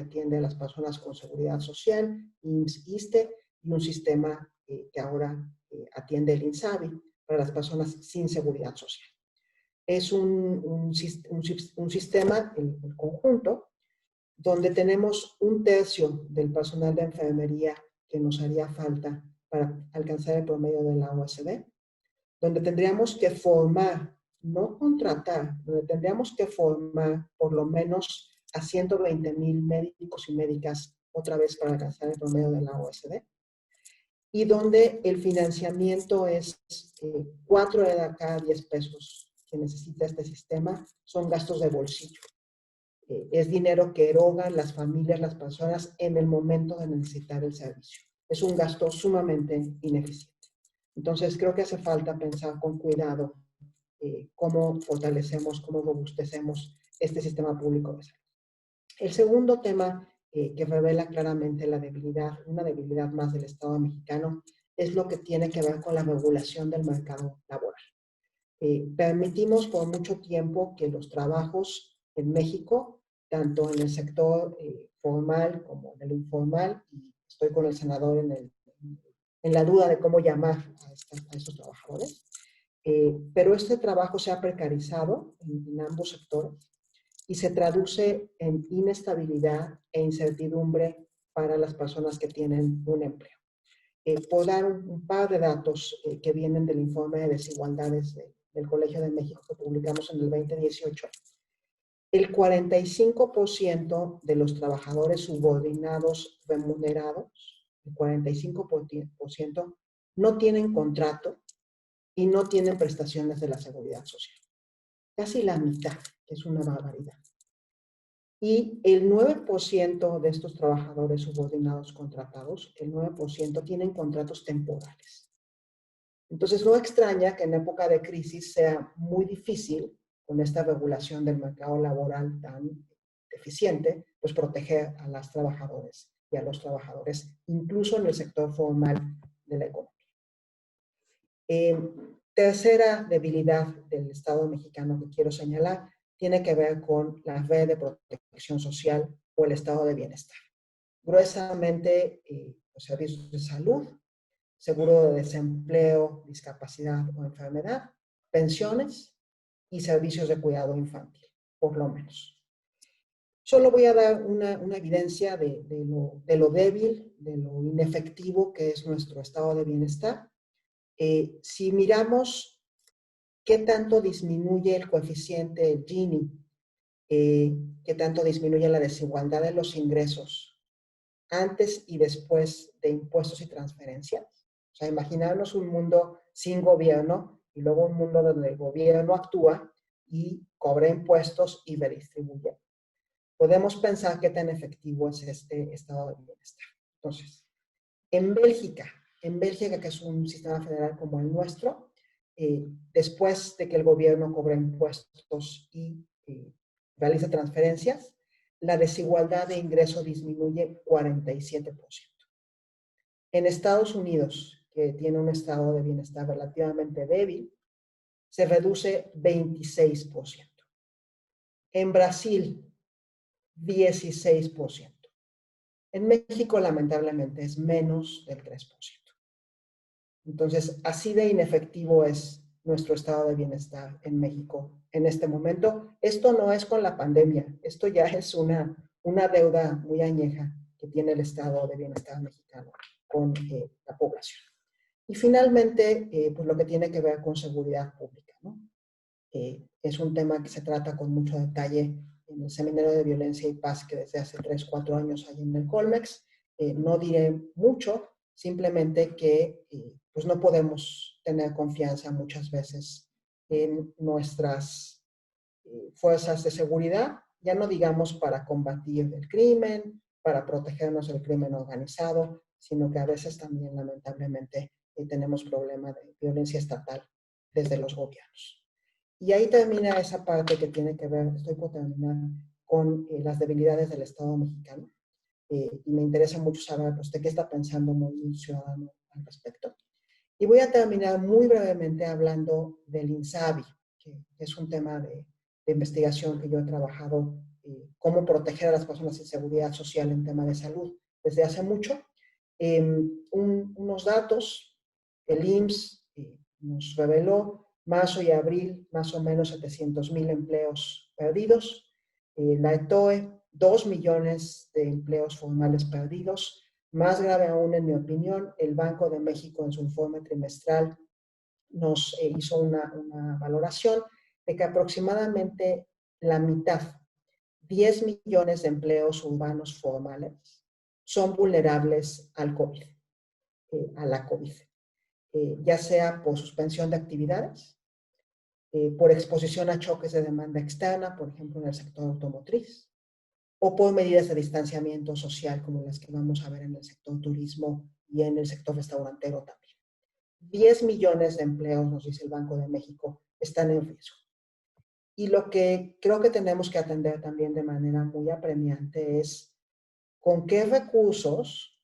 atiende a las personas con seguridad social, IMSS, ISSSTE, y un sistema que ahora atiende el INSABI para las personas sin seguridad social. Es un sistema, en conjunto, donde tenemos un tercio del personal de enfermería que nos haría falta para alcanzar el promedio de la OSD, donde tendríamos que formar, no contratar, donde tendríamos que formar por lo menos a 120,000 médicos y médicas otra vez para alcanzar el promedio de la OSD, y donde el financiamiento es 4 de cada 10 pesos que necesita este sistema son gastos de bolsillo. Es dinero que erogan las familias, las personas en el momento de necesitar el servicio. Es un gasto sumamente ineficiente. Entonces, creo que hace falta pensar con cuidado cómo fortalecemos, cómo robustecemos este sistema público de salud. El segundo tema que revela claramente la debilidad, una debilidad más del Estado mexicano, es lo que tiene que ver con la regulación del mercado laboral. Permitimos por mucho tiempo que los trabajos en México, tanto en el sector formal como en el informal, y estoy con el senador en la duda de cómo llamar a estos trabajadores, pero este trabajo se ha precarizado en ambos sectores y se traduce en inestabilidad e incertidumbre para las personas que tienen un empleo. Por dar un par de datos que vienen del informe de desigualdades del Colegio de México que publicamos en el 2018, el 45% de los trabajadores subordinados remunerados, el 45% no tienen contrato y no tienen prestaciones de la seguridad social. Casi la mitad, que es una barbaridad. Y el 9% de estos trabajadores subordinados contratados, el 9% tienen contratos temporales. Entonces, no extraña que en época de crisis sea muy difícil, con esta regulación del mercado laboral tan deficiente, pues proteger a las trabajadoras y a los trabajadores, incluso en el sector formal de la economía. Tercera debilidad del Estado mexicano que quiero señalar tiene que ver con la red de protección social o el estado de bienestar. Gruesamente, los servicios de salud, seguro de desempleo, discapacidad o enfermedad, pensiones y servicios de cuidado infantil, por lo menos. Solo voy a dar una evidencia de lo débil, de lo inefectivo que es nuestro estado de bienestar. Si miramos qué tanto disminuye el coeficiente, el Gini, qué tanto disminuye la desigualdad de los ingresos antes y después de impuestos y transferencias. O sea, imaginarnos un mundo sin gobierno y luego un mundo donde el gobierno actúa y cobra impuestos y redistribuye. Podemos pensar qué tan efectivo es este estado de bienestar. Entonces, en Bélgica, que es un sistema federal como el nuestro, después de que el gobierno cobra impuestos y realiza transferencias, la desigualdad de ingreso disminuye 47%. En Estados Unidos, que tiene un estado de bienestar relativamente débil, se reduce 26%. En Brasil, 16%. En México, lamentablemente, es menos del 3%. Entonces, así de inefectivo es nuestro estado de bienestar en México en este momento. Esto no es con la pandemia, esto ya es una deuda muy añeja que tiene el estado de bienestar mexicano con la población. Y finalmente, pues lo que tiene que ver con seguridad pública, ¿no? Es un tema que se trata con mucho detalle en el Seminario de Violencia y Paz que desde hace 3 o 4 años hay en el Colmex. No diré mucho, simplemente que pues no podemos tener confianza muchas veces en nuestras fuerzas de seguridad, ya no digamos para combatir el crimen, para protegernos del crimen organizado, sino que a veces también lamentablemente tenemos problemas de violencia estatal desde los gobiernos. Y ahí termina esa parte que tiene que ver, estoy por terminar, con las debilidades del Estado mexicano. Y me interesa mucho saber pues, de qué está pensando un movimiento ciudadano al respecto. Y voy a terminar muy brevemente hablando del INSABI, que es un tema de investigación que yo he trabajado, cómo proteger a las personas sin seguridad social en tema de salud desde hace mucho. Unos datos, el IMSS nos reveló marzo y abril, más o menos 700,000 empleos perdidos. La ETOE, 2 millones de empleos formales perdidos. Más grave aún, en mi opinión, el Banco de México en su informe trimestral nos hizo una valoración de que aproximadamente la mitad, 10 millones de empleos urbanos formales, son vulnerables al COVID, a la COVID. Ya sea por suspensión de actividades, por exposición a choques de demanda externa, por ejemplo en el sector automotriz, o por medidas de distanciamiento social como las que vamos a ver en el sector turismo y en el sector restaurantero también. 10 millones de empleos, nos dice el Banco de México, están en riesgo. Y lo que creo que tenemos que atender también de manera muy apremiante es con qué recursos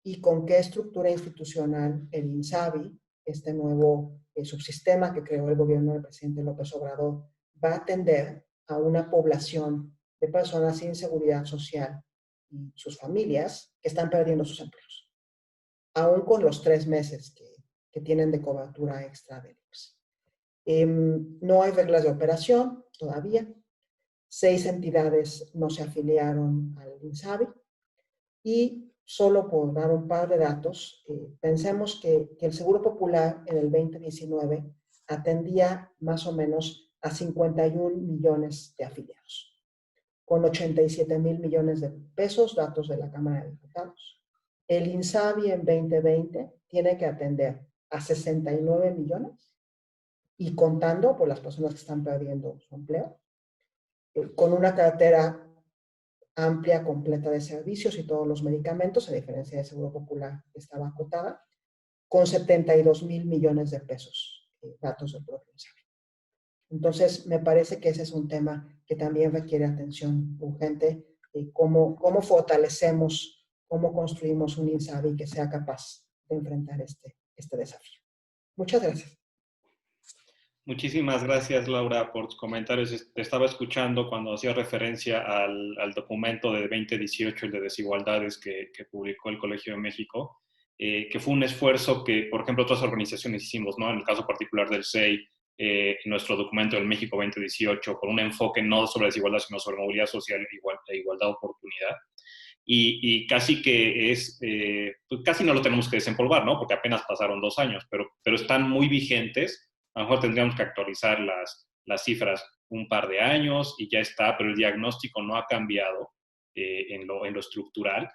y con qué estructura institucional el INSABI, este nuevo subsistema que creó el gobierno del presidente López Obrador, va a atender a una población de personas sin seguridad social y sus familias que están perdiendo sus empleos, aún con los 3 meses que tienen de cobertura extra del IMSS. No hay reglas de operación todavía. 6 entidades no se afiliaron al INSABI. Y solo por dar un par de datos, pensemos que el Seguro Popular en el 2019 atendía más o menos a 51 millones de afiliados, con 87,000 millones de pesos, datos de la Cámara de Diputados. El INSABI en 2020 tiene que atender a 69 millones y contando por las personas que están perdiendo su empleo, con una cartera amplia, completa de servicios y todos los medicamentos, a diferencia de Seguro Popular que estaba acotada, con 72,000 millones de pesos, datos del propio INSABI. Entonces, me parece que ese es un tema que también requiere atención urgente, cómo fortalecemos, cómo construimos un INSABI que sea capaz de enfrentar este desafío. Muchas gracias. Muchísimas gracias, Laura, por tus comentarios. Te estaba escuchando cuando hacía referencia al documento de 2018, el de desigualdades que publicó el Colegio de México, que fue un esfuerzo que, por ejemplo, otras organizaciones hicimos, ¿no? En el caso particular del SEI, en nuestro documento del México 2018, con un enfoque no sobre desigualdad, sino sobre movilidad social e igualdad de oportunidad. Y casi que pues casi no lo tenemos que desempolvar, ¿no? Porque apenas pasaron 2 años, pero están muy vigentes. A lo mejor tendríamos que actualizar las cifras un par de años y ya está, pero el diagnóstico no ha cambiado en lo estructural.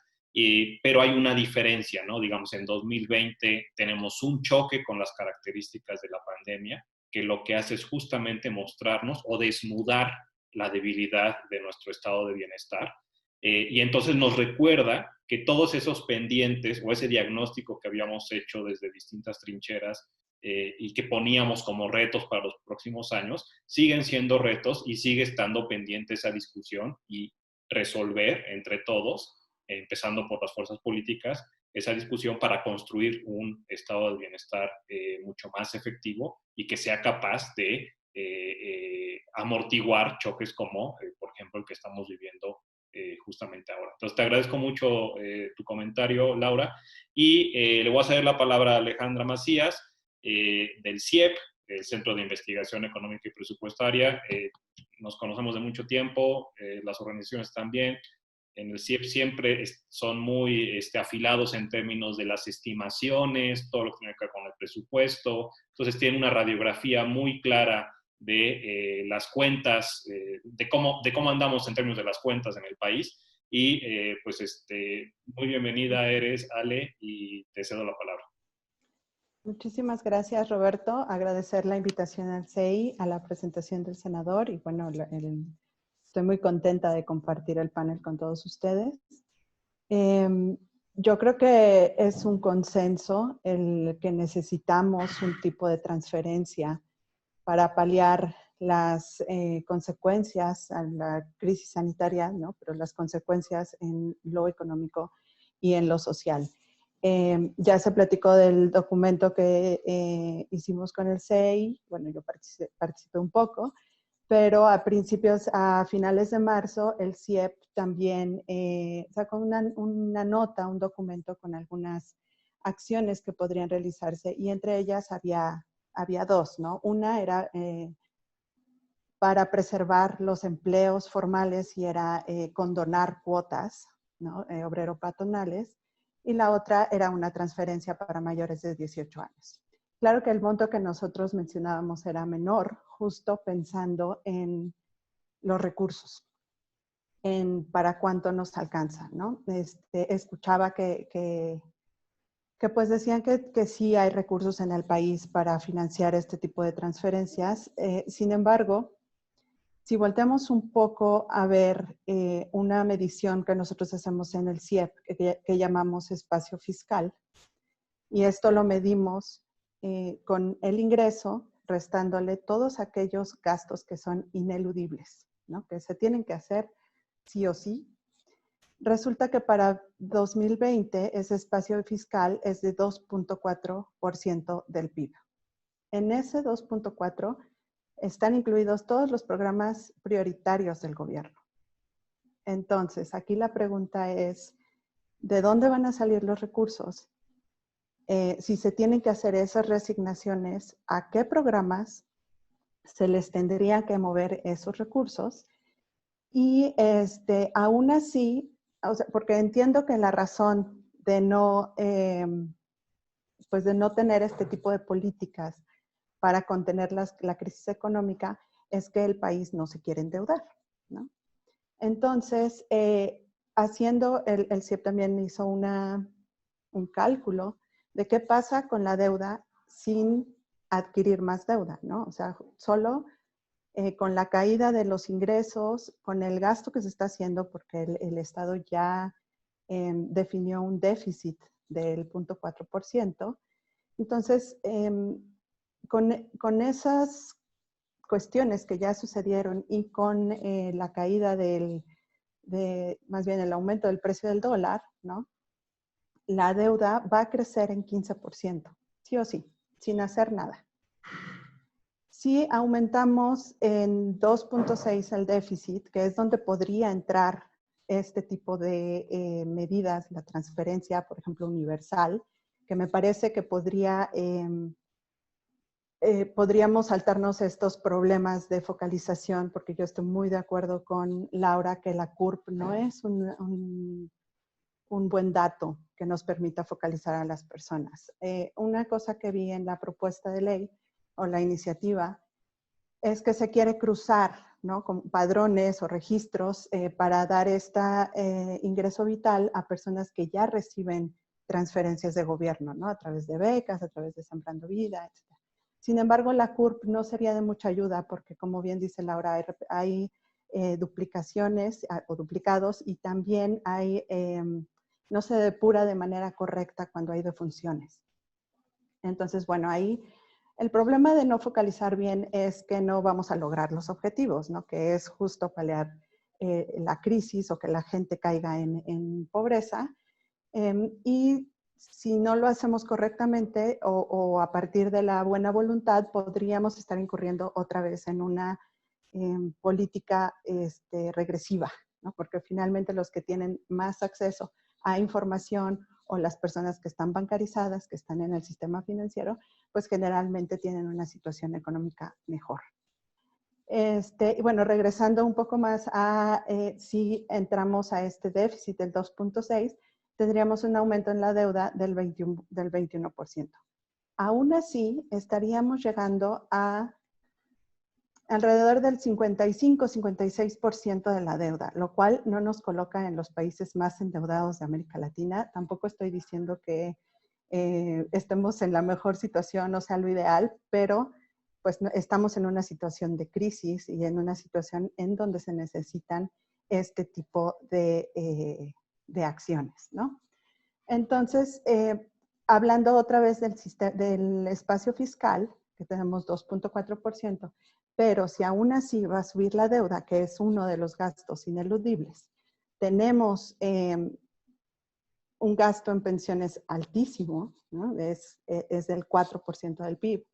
Pero hay una diferencia, ¿no? Digamos, en 2020 tenemos un choque con las características de la pandemia, que lo que hace es justamente mostrarnos o desnudar la debilidad de nuestro estado de bienestar. Y entonces nos recuerda que todos esos pendientes o ese diagnóstico que habíamos hecho desde distintas trincheras y que poníamos como retos para los próximos años, siguen siendo retos y sigue estando pendiente esa discusión y resolver entre todos, empezando por las fuerzas políticas, esa discusión para construir un estado de bienestar mucho más efectivo y que sea capaz de amortiguar choques como, por ejemplo, el que estamos viviendo justamente ahora. Entonces, te agradezco mucho tu comentario, Laura, y le voy a ceder la palabra a Alejandra Macías, del CIEP, el Centro de Investigación Económica y Presupuestaria. Nos conocemos de mucho tiempo, las organizaciones también. En el CIEP siempre son muy afilados en términos de las estimaciones, todo lo que tiene que ver con el presupuesto. Entonces, tienen una radiografía muy clara de las cuentas, de cómo andamos en términos de las cuentas en el país. Y pues muy bienvenida eres, Ale, y te cedo la palabra. Muchísimas gracias, Roberto. Agradecer la invitación al SEI, a la presentación del senador y bueno, estoy muy contenta de compartir el panel con todos ustedes. Yo creo que es un consenso el que necesitamos un tipo de transferencia para paliar las consecuencias a la crisis sanitaria, ¿no? Pero las consecuencias en lo económico y en lo social. Ya se platicó del documento que hicimos con el SEI, bueno, yo participé un poco, pero a finales de marzo, el CIEP también sacó una nota, un documento con algunas acciones que podrían realizarse y entre ellas había 2, ¿no? Una era para preservar los empleos formales y era condonar cuotas, ¿no? Obrero-patronales, y la otra era una transferencia para mayores de 18 años. Claro que el monto que nosotros mencionábamos era menor, justo pensando en los recursos, en para cuánto nos alcanza, ¿no? Escuchaba que pues decían que sí hay recursos en el país para financiar este tipo de transferencias. Sin embargo, si volteamos un poco a ver una medición que nosotros hacemos en el CIEP, que llamamos espacio fiscal, y esto lo medimos con el ingreso, restándole todos aquellos gastos que son ineludibles, ¿no? Que se tienen que hacer sí o sí. Resulta que para 2020 ese espacio fiscal es de 2.4% del PIB. En ese 2.4 están incluidos todos los programas prioritarios del gobierno. Entonces, aquí la pregunta es, ¿de dónde van a salir los recursos? Si se tienen que hacer esas reasignaciones, ¿a qué programas se les tendría que mover esos recursos? Y aún así, o sea, porque entiendo que la razón de no, pues de no tener este tipo de políticas para contener la crisis económica es que el país no se quiere endeudar, ¿no? Entonces, haciendo, el CIEP también hizo un cálculo de qué pasa con la deuda sin adquirir más deuda, ¿no? O sea, solo con la caída de los ingresos, con el gasto que se está haciendo, porque el Estado ya definió un déficit del 0.4%. Entonces, con esas cuestiones que ya sucedieron y con la caída más bien el aumento del precio del dólar, ¿no? La deuda va a crecer en 15%, sí o sí, sin hacer nada. Si aumentamos en 2.6 el déficit, que es donde podría entrar este tipo de medidas, la transferencia, por ejemplo, universal, que me parece que podríamos saltarnos estos problemas de focalización, porque yo estoy muy de acuerdo con Laura que la CURP no es un buen dato que nos permita focalizar a las personas. Una cosa que vi en la propuesta de ley o la iniciativa es que se quiere cruzar, ¿no?, con padrones o registros para dar este ingreso vital a personas que ya reciben transferencias de gobierno, ¿no?, a través de becas, a través de Sembrando Vida, etc. Sin embargo, la CURP no sería de mucha ayuda porque, como bien dice Laura, hay duplicaciones o duplicados y también hay, no se depura de manera correcta cuando hay defunciones. Entonces, bueno, ahí el problema de no focalizar bien es que no vamos a lograr los objetivos, ¿no? Que es justo paliar la crisis o que la gente caiga en pobreza. Y si no lo hacemos correctamente o a partir de la buena voluntad, podríamos estar incurriendo otra vez en una política regresiva, ¿no? Porque finalmente los que tienen más acceso a información o las personas que están bancarizadas, que están en el sistema financiero, pues generalmente tienen una situación económica mejor. Y bueno, regresando un poco más a si entramos a este déficit del 2.6, tendríamos un aumento en la deuda del 21%. Aún así, estaríamos llegando a alrededor del 55-56% de la deuda, lo cual no nos coloca en los países más endeudados de América Latina. Tampoco estoy diciendo que estemos en la mejor situación o sea lo ideal, pero pues estamos en una situación de crisis y en una situación en donde se necesitan este tipo de acciones, ¿no? Entonces, hablando otra vez del espacio fiscal, que tenemos 2.4%, pero si aún así va a subir la deuda, que es uno de los gastos ineludibles, tenemos un gasto en pensiones altísimo, ¿no? Es del 4% del PIB.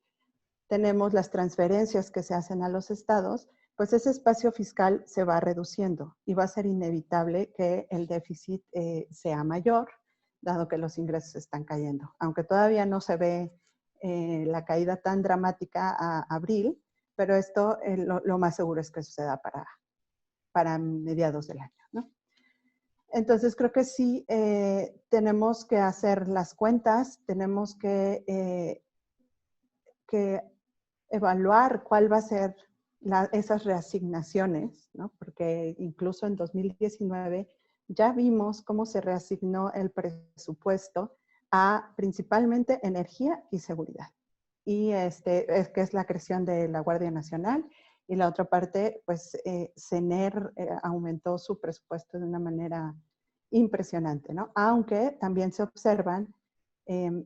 Tenemos las transferencias que se hacen a los estados, pues ese espacio fiscal se va reduciendo y va a ser inevitable que el déficit sea mayor, dado que los ingresos están cayendo. Aunque todavía no se ve la caída tan dramática a abril, pero esto lo más seguro es que suceda para mediados del año, ¿no? Entonces creo que sí tenemos que hacer las cuentas, tenemos que evaluar cuál va a ser esas reasignaciones, ¿no? Porque incluso en 2019 ya vimos cómo se reasignó el presupuesto a principalmente energía y seguridad. Y que es la creación de la Guardia Nacional. Y la otra parte, pues CENER aumentó su presupuesto de una manera impresionante, ¿no? Aunque también se observan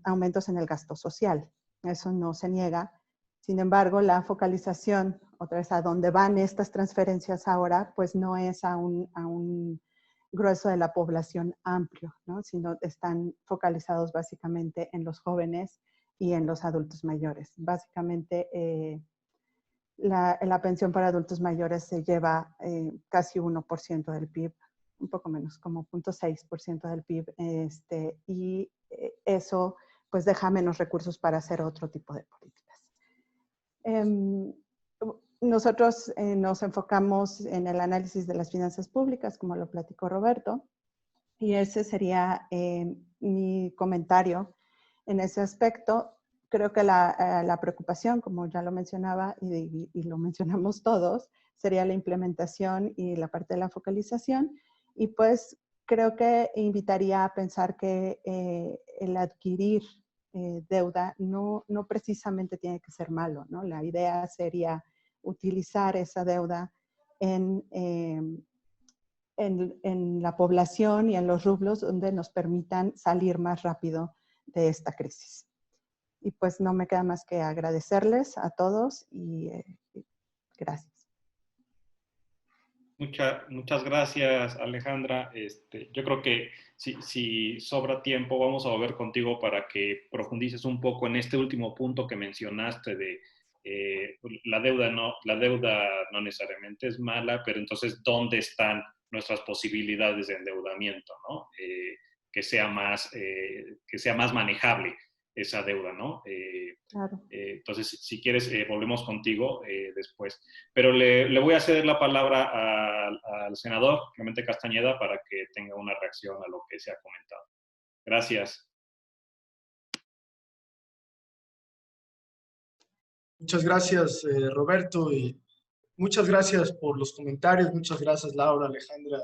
aumentos en el gasto social. Eso no se niega. Sin embargo, la focalización, otra vez a dónde van estas transferencias ahora, pues no es a un grueso de la población amplio, ¿no? Sino están focalizados básicamente en los jóvenes y en los adultos mayores. Básicamente, la pensión para adultos mayores se lleva casi 1% del PIB, un poco menos, como 0.6% del PIB, y eso pues deja menos recursos para hacer otro tipo de políticas. Nosotros nos enfocamos en el análisis de las finanzas públicas, como lo platicó Roberto, y ese sería mi comentario en ese aspecto. creo que la preocupación, como ya lo mencionaba y lo mencionamos todos, sería la implementación y la parte de la focalización. Y pues creo que invitaría a pensar que el adquirir deuda no precisamente tiene que ser malo, ¿no? La idea sería utilizar esa deuda en la población y en los rublos donde nos permitan salir más rápido de esta crisis. Y pues no me queda más que agradecerles a todos y gracias. Muchas gracias, Alejandra. Yo creo que si sobra tiempo, vamos a volver contigo para que profundices un poco en este último punto que mencionaste de la deuda no necesariamente es mala, pero entonces, ¿dónde están nuestras posibilidades de endeudamiento, ¿no? Que sea más manejable esa deuda, ¿no? Claro. Entonces, si quieres, volvemos contigo después. Pero le voy a ceder la palabra al senador Clemente Castañeda para que tenga una reacción a lo que se ha comentado. Gracias. Muchas gracias, Roberto, y muchas gracias por los comentarios. Muchas gracias, Laura, Alejandra,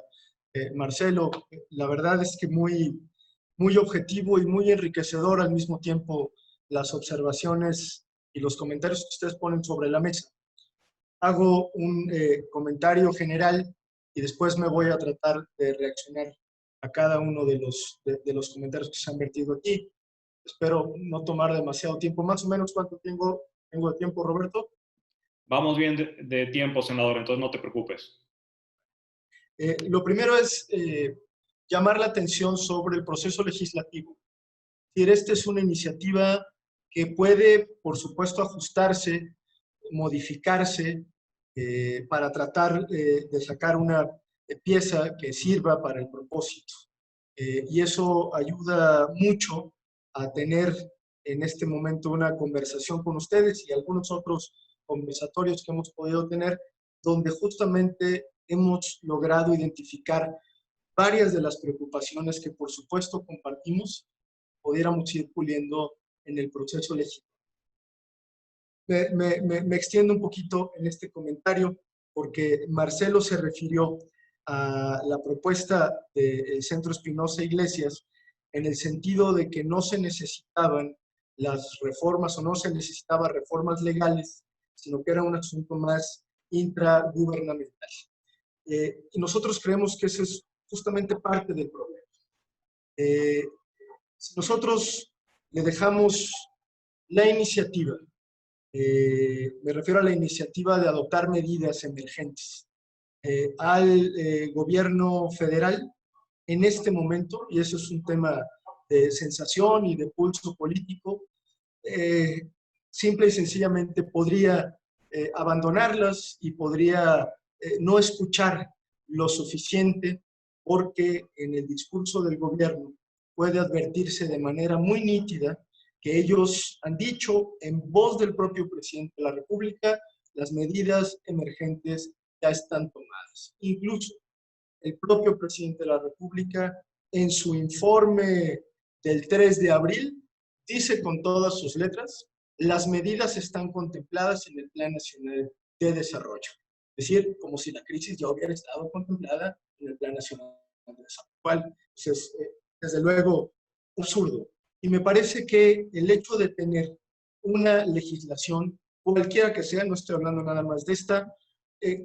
Marcelo. La verdad es que muy objetivo y muy enriquecedor al mismo tiempo las observaciones y los comentarios que ustedes ponen sobre la mesa. Hago un comentario general y después me voy a tratar de reaccionar a cada uno de los comentarios que se han vertido aquí. Espero no tomar demasiado tiempo. Más o menos, ¿cuánto tengo de tiempo, Roberto? Vamos bien de tiempo, senador, entonces no te preocupes. Lo primero es llamar la atención sobre el proceso legislativo. Esta es una iniciativa que puede, por supuesto, ajustarse, modificarse para tratar de sacar una pieza que sirva para el propósito. Y eso ayuda mucho a tener en este momento una conversación con ustedes y algunos otros conversatorios que hemos podido tener, donde justamente hemos logrado identificar varias de las preocupaciones que por supuesto compartimos, pudiéramos ir puliendo en el proceso legislativo. Me extiendo un poquito en este comentario porque Marcelo se refirió a la propuesta del Centro Espinosa Iglesias en el sentido de que no se necesitaban las reformas o no se necesitaban reformas legales, sino que era un asunto más intragubernamental. Y nosotros creemos que eso es justamente parte del problema. Si nosotros le dejamos la iniciativa, me refiero a la iniciativa de adoptar medidas emergentes al gobierno federal en este momento, y eso es un tema de sensación y de pulso político, simple y sencillamente podría abandonarlas y podría no escuchar lo suficiente, porque en el discurso del gobierno puede advertirse de manera muy nítida que ellos han dicho en voz del propio presidente de la República, las medidas emergentes ya están tomadas. Incluso el propio presidente de la República, en su informe del 3 de abril, dice con todas sus letras, las medidas están contempladas en el Plan Nacional de Desarrollo. Es decir, como si la crisis ya hubiera estado contemplada en el Plan Nacional de Desarrollo. Cual, pues es, desde luego, absurdo. Y me parece que el hecho de tener una legislación, cualquiera que sea, no estoy hablando nada más de esta,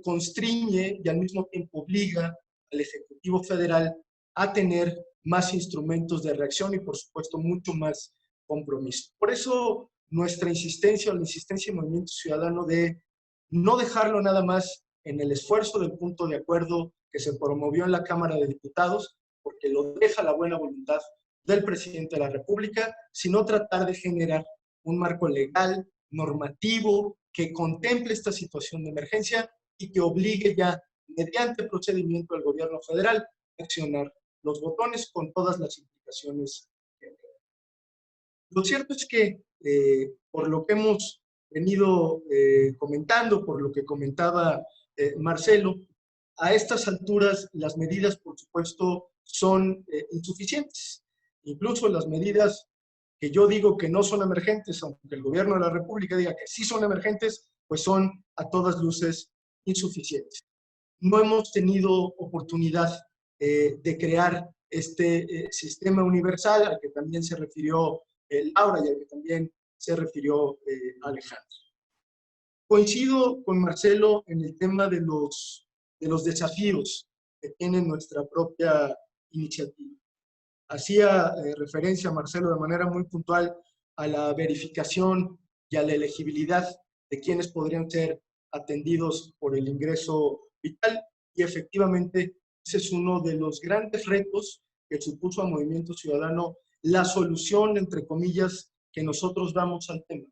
constriñe y al mismo tiempo obliga al Ejecutivo Federal a tener más instrumentos de reacción y, por supuesto, mucho más compromiso. Por eso, nuestra insistencia o la insistencia del Movimiento Ciudadano de no dejarlo nada más en el esfuerzo del punto de acuerdo que se promovió en la Cámara de Diputados, porque lo deja la buena voluntad del presidente de la República, sino tratar de generar un marco legal, normativo, que contemple esta situación de emergencia y que obligue ya, mediante procedimiento del gobierno federal, a accionar los botones con todas las implicaciones. Lo cierto es que, por lo que hemos venido comentando, por lo que comentaba Marcelo, a estas alturas las medidas, por supuesto, son insuficientes. Incluso las medidas que yo digo que no son emergentes, aunque el gobierno de la República diga que sí son emergentes, pues son a todas luces insuficientes. No hemos tenido oportunidad de crear este sistema universal al que también se refirió Laura y al que también se refirió Alejandro. Coincido con Marcelo en el tema de los desafíos que tiene nuestra propia iniciativa. Hacía referencia, Marcelo, de manera muy puntual a la verificación y a la elegibilidad de quienes podrían ser atendidos por el ingreso vital, y efectivamente ese es uno de los grandes retos que supuso a Movimiento Ciudadano la solución, entre comillas, que nosotros damos al tema.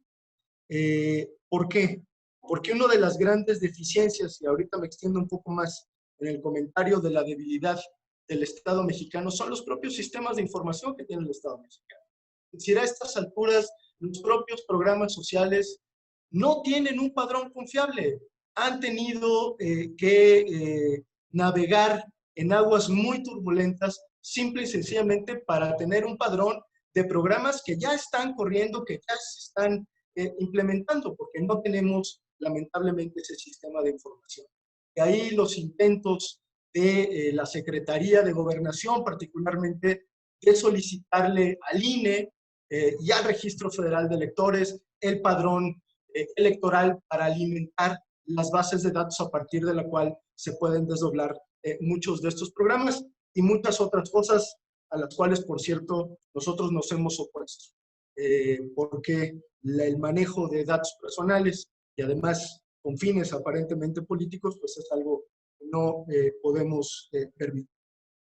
¿Por qué? Porque una de las grandes deficiencias, y ahorita me extiendo un poco más en el comentario de la debilidad del Estado mexicano, son los propios sistemas de información que tiene el Estado mexicano. Es decir, a estas alturas, los propios programas sociales no tienen un padrón confiable. Han tenido que navegar en aguas muy turbulentas, simple y sencillamente para tener un padrón de programas que ya están corriendo, que ya se están implementando, porque no tenemos lamentablemente ese sistema de información. Y ahí los intentos de la Secretaría de Gobernación, particularmente, de solicitarle al INE y al Registro Federal de Electores el padrón electoral para alimentar las bases de datos a partir de la cual se pueden desdoblar muchos de estos programas y muchas otras cosas a las cuales, por cierto, nosotros nos hemos opuesto, porque el manejo de datos personales y además con fines aparentemente políticos, pues es algo que no podemos permitir.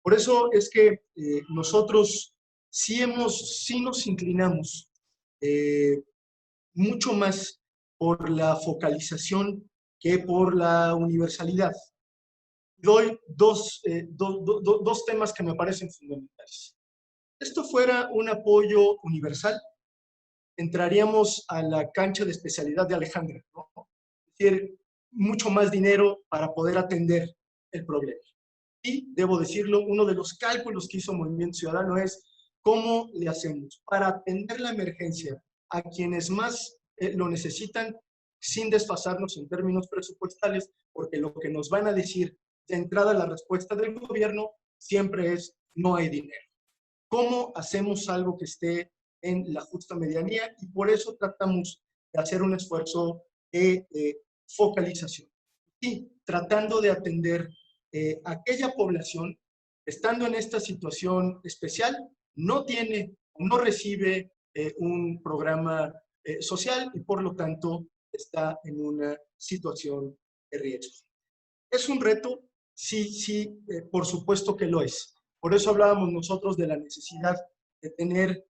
Por eso es que nosotros sí nos inclinamos mucho más por la focalización que por la universalidad. Doy dos temas que me parecen fundamentales. Esto fuera un apoyo universal, entraríamos a la cancha de especialidad de Alejandra, ¿no? Es decir, mucho más dinero para poder atender el problema. Y, debo decirlo, uno de los cálculos que hizo Movimiento Ciudadano es cómo le hacemos para atender la emergencia a quienes más lo necesitan sin desfasarnos en términos presupuestales, porque lo que nos van a decir de entrada la respuesta del gobierno siempre es no hay dinero. ¿Cómo hacemos algo que esté en la justa medianía? Y por eso tratamos de hacer un esfuerzo de focalización y tratando de atender aquella población, estando en esta situación especial, no tiene o no recibe un programa social y por lo tanto está en una situación de riesgo. ¿Es un reto? Sí, por supuesto que lo es. Por eso hablábamos nosotros de la necesidad de tener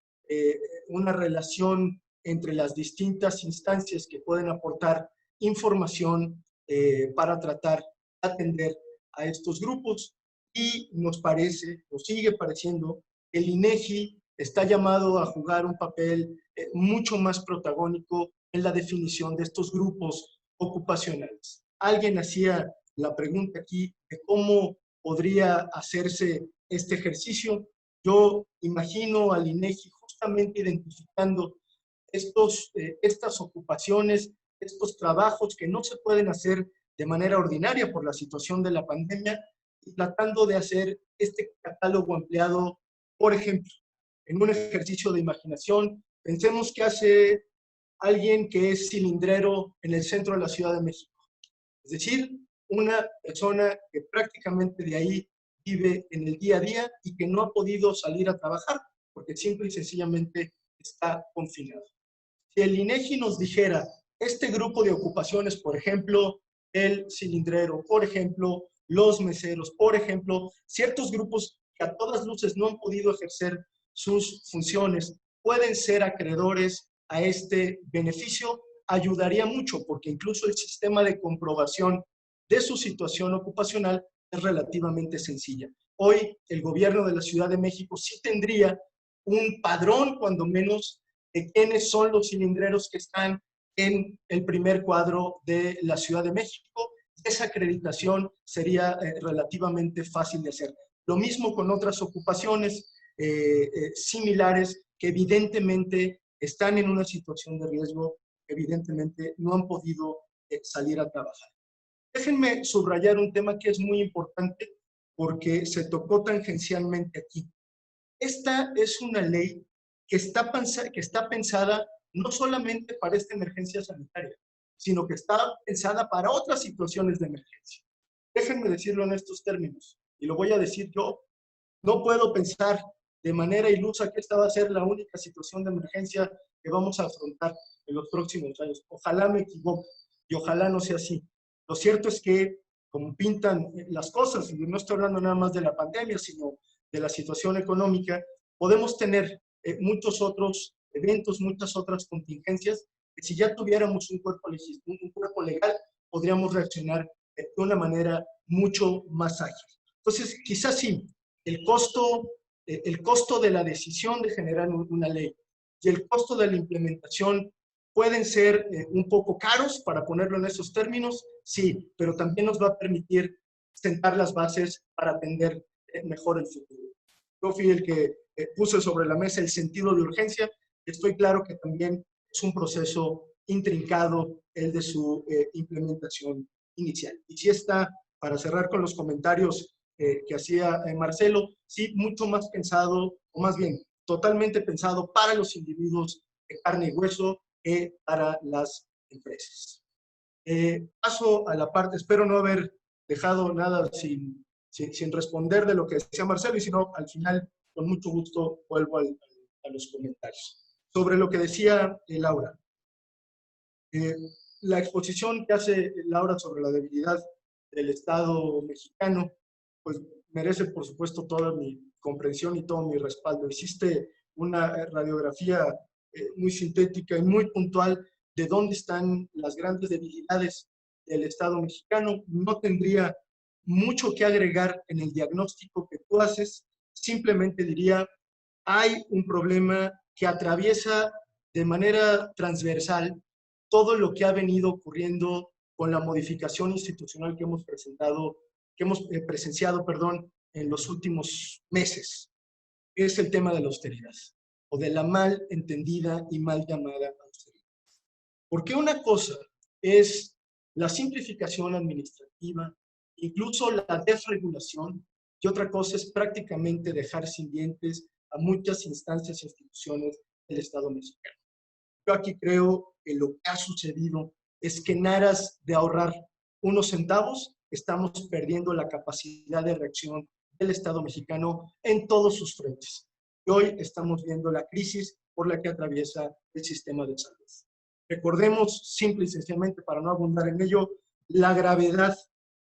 una relación entre las distintas instancias que pueden aportar información para tratar de atender a estos grupos, y nos sigue pareciendo que el INEGI está llamado a jugar un papel mucho más protagónico en la definición de estos grupos ocupacionales. Alguien hacía la pregunta aquí de cómo podría hacerse este ejercicio. Yo imagino al INEGI justamente identificando estas ocupaciones, estos trabajos que no se pueden hacer de manera ordinaria por la situación de la pandemia, y tratando de hacer este catálogo ampliado. Por ejemplo, en un ejercicio de imaginación, pensemos que hace alguien que es cilindrero en el centro de la Ciudad de México. Es decir, una persona que prácticamente de ahí vive en el día a día y que no ha podido salir a trabajar porque simple y sencillamente está confinado. Si el INEGI nos dijera, este grupo de ocupaciones, por ejemplo, el cilindrero, por ejemplo, los meseros, por ejemplo, ciertos grupos que a todas luces no han podido ejercer sus funciones, pueden ser acreedores a este beneficio, ayudaría mucho, porque incluso el sistema de comprobación de su situación ocupacional es relativamente sencilla. Hoy el gobierno de la Ciudad de México sí tendría un padrón, cuando menos, de quiénes son los cilindreros que están en el primer cuadro de la Ciudad de México. Esa acreditación sería relativamente fácil de hacer. Lo mismo con otras ocupaciones similares que evidentemente están en una situación de riesgo, que evidentemente no han podido salir a trabajar. Déjenme subrayar un tema que es muy importante porque se tocó tangencialmente aquí. Esta es una ley que está pensada no solamente para esta emergencia sanitaria, sino que está pensada para otras situaciones de emergencia. Déjenme decirlo en estos términos, y lo voy a decir yo. No puedo pensar de manera ilusa que esta va a ser la única situación de emergencia que vamos a afrontar en los próximos años. Ojalá me equivoque y ojalá no sea así. Lo cierto es que, como pintan las cosas, y no estoy hablando nada más de la pandemia, sino de la situación económica, podemos tener muchos otros eventos, muchas otras contingencias, que si ya tuviéramos un cuerpo legal, podríamos reaccionar de una manera mucho más ágil. Entonces, quizás sí, el costo de la decisión de generar una ley y el costo de la implementación pueden ser un poco caros, para ponerlo en esos términos, sí, pero también nos va a permitir sentar las bases para atender mejor el futuro. Yo fui el que puse sobre la mesa el sentido de urgencia, y estoy claro que también es un proceso intrincado el de su implementación inicial. Y si está, para cerrar con los comentarios que hacía Marcelo, sí, mucho más pensado, o más bien, totalmente pensado para los individuos de carne y hueso que para las empresas. Paso a la parte, espero no haber dejado nada sin responder de lo que decía Marcelo, y si no, al final, con mucho gusto, vuelvo a los comentarios. Sobre lo que decía Laura, la exposición que hace Laura sobre la debilidad del Estado mexicano, pues merece, por supuesto, toda mi comprensión y todo mi respaldo. Hiciste una radiografía muy sintética y muy puntual de dónde están las grandes debilidades del Estado mexicano. No tendría mucho que agregar en el diagnóstico que tú haces. Simplemente diría, hay un problema que atraviesa de manera transversal todo lo que ha venido ocurriendo con la modificación institucional que hemos presenciado, en los últimos meses. Es el tema de la austeridad, o de la mal entendida y mal llamada austeridad. Porque una cosa es la simplificación administrativa, incluso la desregulación, y otra cosa es prácticamente dejar sin dientes a muchas instancias e instituciones del Estado mexicano. Yo aquí creo que lo que ha sucedido es que en aras de ahorrar unos centavos, estamos perdiendo la capacidad de reacción del Estado mexicano en todos sus frentes. Y hoy estamos viendo la crisis por la que atraviesa el sistema de salud. Recordemos, simple y sencillamente, para no abundar en ello, la gravedad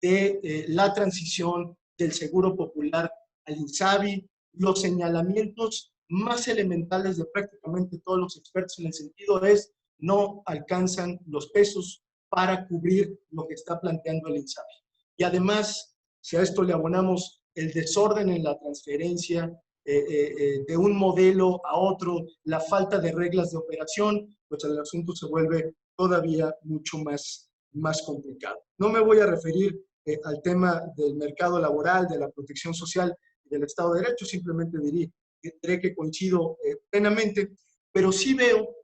de la transición del Seguro Popular al INSABI, los señalamientos más elementales de prácticamente todos los expertos en el sentido es: no alcanzan los pesos para cubrir lo que está planteando el INSABI. Y además, si a esto le abonamos el desorden en la transferencia de un modelo a otro, la falta de reglas de operación, pues el asunto se vuelve todavía mucho más complicado. No me voy a referir al tema del mercado laboral, de la protección social y del Estado de Derecho, simplemente diré que coincido plenamente, pero sí veo,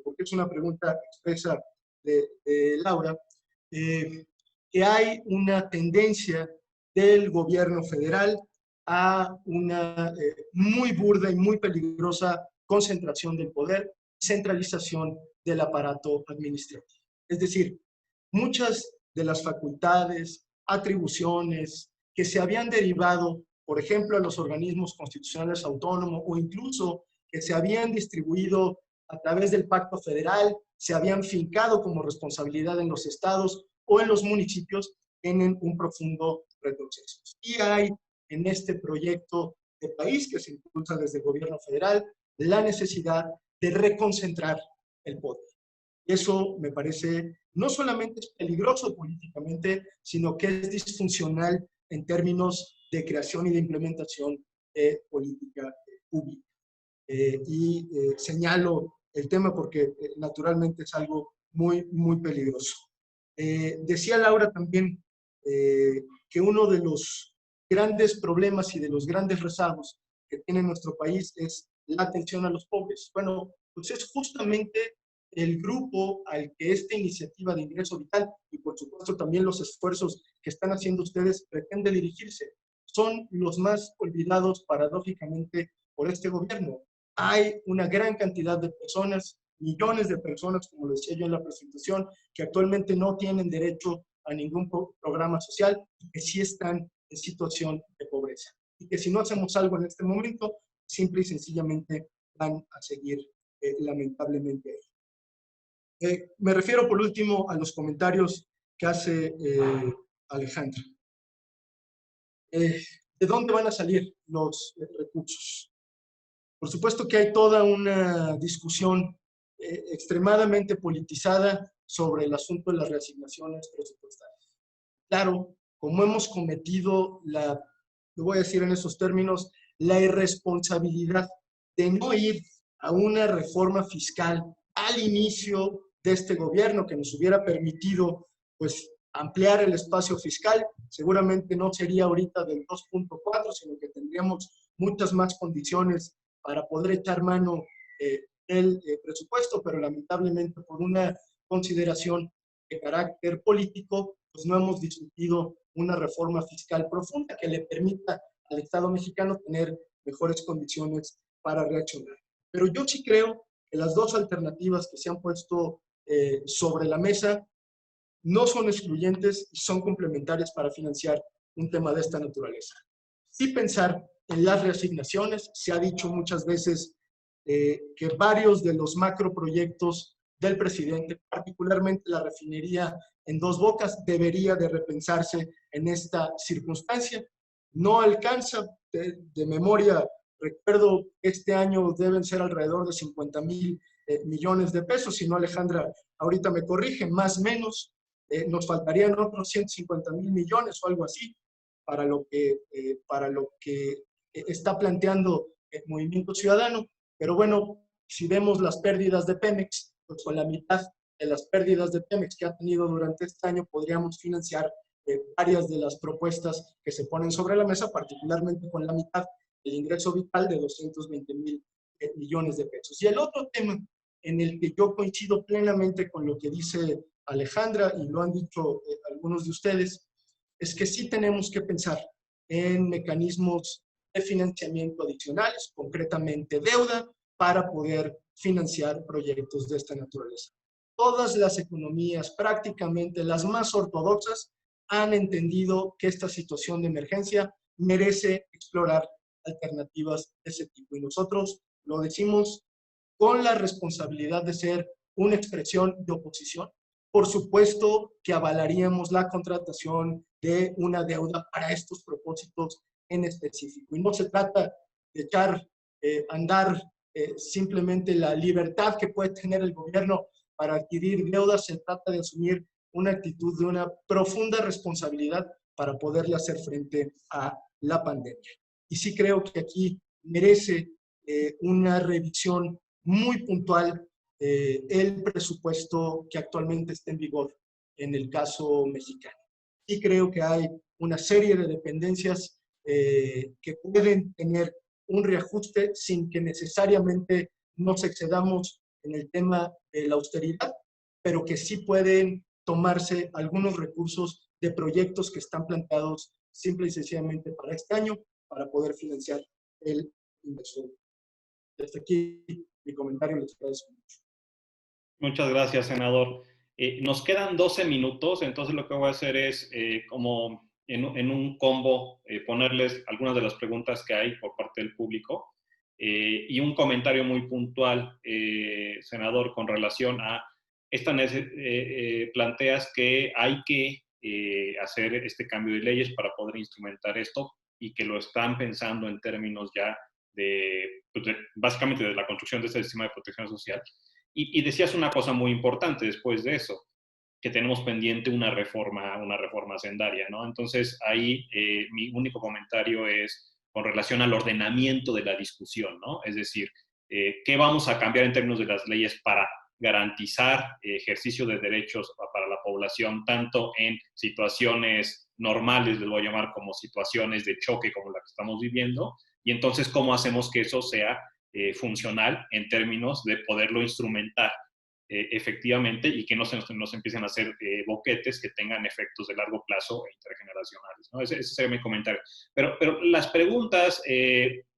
porque es una pregunta expresa de Laura, que hay una tendencia del gobierno federal a una muy burda y muy peligrosa concentración del poder, centralización del aparato administrativo. Es decir, muchas de las facultades, atribuciones que se habían derivado, por ejemplo, a los organismos constitucionales autónomos, o incluso que se habían distribuido a través del Pacto Federal, se habían fincado como responsabilidad en los estados o en los municipios, tienen un profundo retroceso. Y hay en este proyecto de país que se impulsa desde el gobierno federal la necesidad de reconcentrar el poder. Eso me parece no solamente es peligroso políticamente, sino que es disfuncional en términos de creación y de implementación de política pública. Señalo el tema porque naturalmente es algo muy, muy peligroso. Decía Laura también que uno de los grandes problemas y de los grandes rezagos que tiene nuestro país es la atención a los pobres. Bueno, pues es justamente el grupo al que esta iniciativa de ingreso vital y por supuesto también los esfuerzos que están haciendo ustedes pretende dirigirse. Son los más olvidados paradójicamente por este gobierno. Hay una gran cantidad de personas, millones de personas, como lo decía yo en la presentación, que actualmente no tienen derecho a ningún programa social y que sí están en situación de pobreza. Y que si no hacemos algo en este momento, simple y sencillamente van a seguir lamentablemente ahí. Me refiero por último a los comentarios que hace Alejandra. ¿De dónde van a salir los recursos? Por supuesto que hay toda una discusión extremadamente politizada sobre el asunto de las reasignaciones presupuestarias. Claro, como hemos cometido lo voy a decir en esos términos, la irresponsabilidad de no ir a una reforma fiscal al inicio de este gobierno que nos hubiera permitido pues ampliar el espacio fiscal, seguramente no sería ahorita del 2.4, sino que tendríamos muchas más condiciones para poder echar mano del presupuesto, pero lamentablemente por una consideración de carácter político, pues no hemos discutido una reforma fiscal profunda que le permita al Estado mexicano tener mejores condiciones para reaccionar. Pero yo sí creo que las dos alternativas que se han puesto sobre la mesa no son excluyentes y son complementarias para financiar un tema de esta naturaleza. Sí pensar en las reasignaciones, se ha dicho muchas veces que varios de los macroproyectos del presidente, particularmente la refinería en Dos Bocas, debería de repensarse en esta circunstancia. No alcanza, de memoria, recuerdo que este año deben ser alrededor de 50,000 millones de pesos, si no Alejandra ahorita me corrige, más o menos, nos faltarían otros 150,000 millones o algo así para lo que está planteando el Movimiento Ciudadano. Pero bueno, si vemos las pérdidas de Pemex, pues con la mitad de las pérdidas de Pemex que ha tenido durante este año podríamos financiar varias de las propuestas que se ponen sobre la mesa, particularmente con la mitad del ingreso vital de 220,000 millones de pesos. Y el otro tema en el que yo coincido plenamente con lo que dice Alejandra, y lo han dicho algunos de ustedes, es que sí tenemos que pensar en mecanismos de financiamiento adicionales, concretamente deuda, para poder financiar proyectos de esta naturaleza. Todas las economías, prácticamente las más ortodoxas, han entendido que esta situación de emergencia merece explorar alternativas de ese tipo. Y nosotros lo decimos con la responsabilidad de ser una expresión de oposición. Por supuesto que avalaríamos la contratación de una deuda para estos propósitos en específico. Y no se trata de echar andar simplemente la libertad que puede tener el gobierno para adquirir deudas, se trata de asumir una actitud de una profunda responsabilidad para poderle hacer frente a la pandemia. Y sí creo que aquí merece una revisión muy puntual el presupuesto que actualmente está en vigor en el caso mexicano. Y creo que hay una serie de dependencias que pueden tener un reajuste sin que necesariamente nos excedamos en el tema de la austeridad, pero que sí pueden tomarse algunos recursos de proyectos que están planteados simple y sencillamente para este año, para poder financiar el ingreso. Hasta aquí mi comentario, les agradezco mucho. Muchas gracias, senador. Nos quedan 12 minutos, entonces lo que voy a hacer es, como en un combo, ponerles algunas de las preguntas que hay por parte del público y un comentario muy puntual, senador, con relación a planteas que hay que hacer este cambio de leyes para poder instrumentar esto y que lo están pensando en términos ya básicamente de la construcción de este sistema de protección social. Y decías una cosa muy importante después de eso, que tenemos pendiente una reforma hacendaria, ¿no? Entonces, ahí mi único comentario es con relación al ordenamiento de la discusión, ¿no? Es decir, ¿qué vamos a cambiar en términos de las leyes para garantizar ejercicio de derechos para la población, tanto en situaciones normales, les voy a llamar, como situaciones de choque como la que estamos viviendo? Y entonces, ¿cómo hacemos que eso sea funcional en términos de poderlo instrumentar efectivamente y que no se empiecen a hacer boquetes que tengan efectos de largo plazo e intergeneracionales, ¿no? Ese sería mi comentario. Pero las preguntas,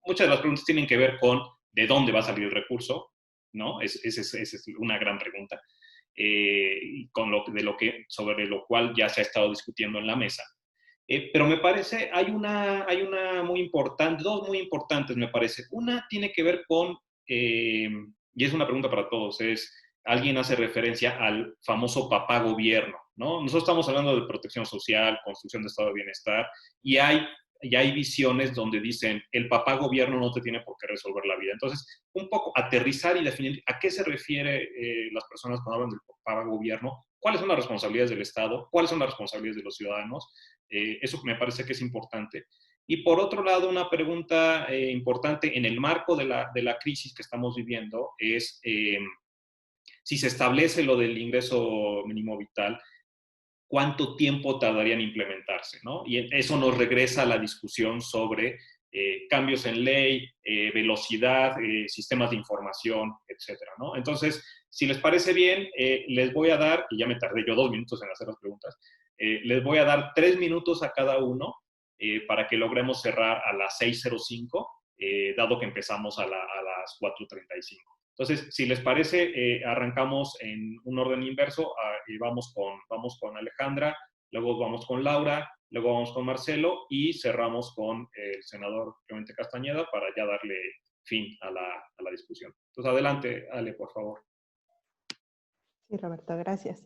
muchas de las preguntas tienen que ver con de dónde va a salir el recurso, ¿no? Esa es una gran pregunta, sobre lo cual ya se ha estado discutiendo en la mesa. Pero me parece, hay una muy importante, dos muy importantes me parece. Una tiene que ver con, y es una pregunta para todos, alguien hace referencia al famoso papá gobierno, ¿no? Nosotros estamos hablando de protección social, construcción de estado de bienestar, y hay visiones donde dicen, el papá gobierno no te tiene por qué resolver la vida. Entonces, un poco aterrizar y definir a qué se refiere las personas cuando hablan del papá gobierno, cuáles son las responsabilidades del Estado, cuáles son las responsabilidades de los ciudadanos. Eso me parece que es importante. Y por otro lado, una pregunta importante en el marco de la crisis que estamos viviendo es si se establece lo del ingreso mínimo vital, ¿cuánto tiempo tardaría en implementarse, ¿no? Y eso nos regresa a la discusión sobre cambios en ley, velocidad, sistemas de información, etcétera, ¿no? Entonces, si les parece bien, les voy a dar, y ya me tardé yo 2 minutos en hacer las preguntas, les voy a dar 3 minutos a cada uno para que logremos cerrar a las 6:05, dado que empezamos a las 4:35. Entonces, si les parece, arrancamos en un orden inverso y vamos con Alejandra, luego vamos con Laura, luego vamos con Marcelo y cerramos con el senador Clemente Castañeda para ya darle fin a la discusión. Entonces, adelante, Ale, por favor. Sí, Roberto, gracias.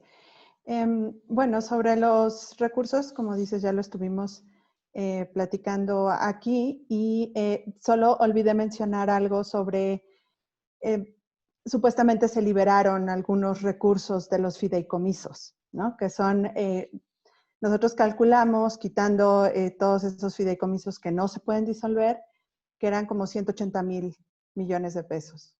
Bueno, sobre los recursos, como dices, ya lo estuvimos platicando aquí y solo olvidé mencionar algo sobre... supuestamente se liberaron algunos recursos de los fideicomisos, ¿no? Que son, nosotros calculamos, quitando todos esos fideicomisos que no se pueden disolver, que eran como 180,000 millones de pesos,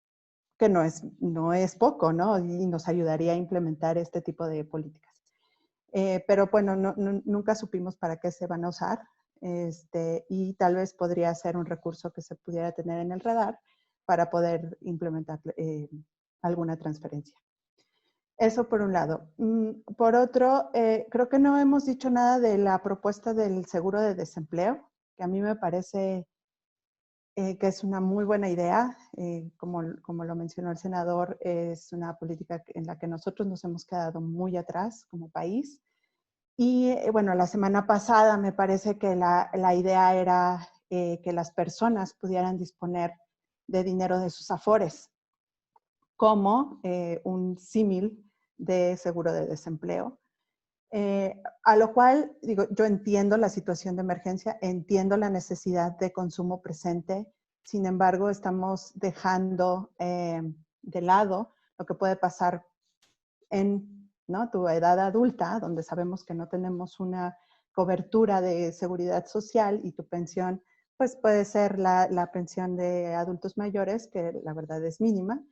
que no es poco, ¿no? Y nos ayudaría a implementar este tipo de políticas. Pero bueno, nunca supimos para qué se van a usar, y tal vez podría ser un recurso que se pudiera tener en el radar para poder implementar alguna transferencia. Eso por un lado. Por otro, creo que no hemos dicho nada de la propuesta del seguro de desempleo, que a mí me parece que es una muy buena idea. Como lo mencionó el senador, es una política en la que nosotros nos hemos quedado muy atrás como país. Y bueno, la semana pasada me parece que la idea era que las personas pudieran disponer de dinero de sus afores, como un símil de seguro de desempleo. A lo cual, digo, yo entiendo la situación de emergencia, entiendo la necesidad de consumo presente, sin embargo, estamos dejando de lado lo que puede pasar en, ¿no?, tu edad adulta, donde sabemos que no tenemos una cobertura de seguridad social y tu pensión pues puede ser la pensión de adultos mayores, que la verdad es mínima,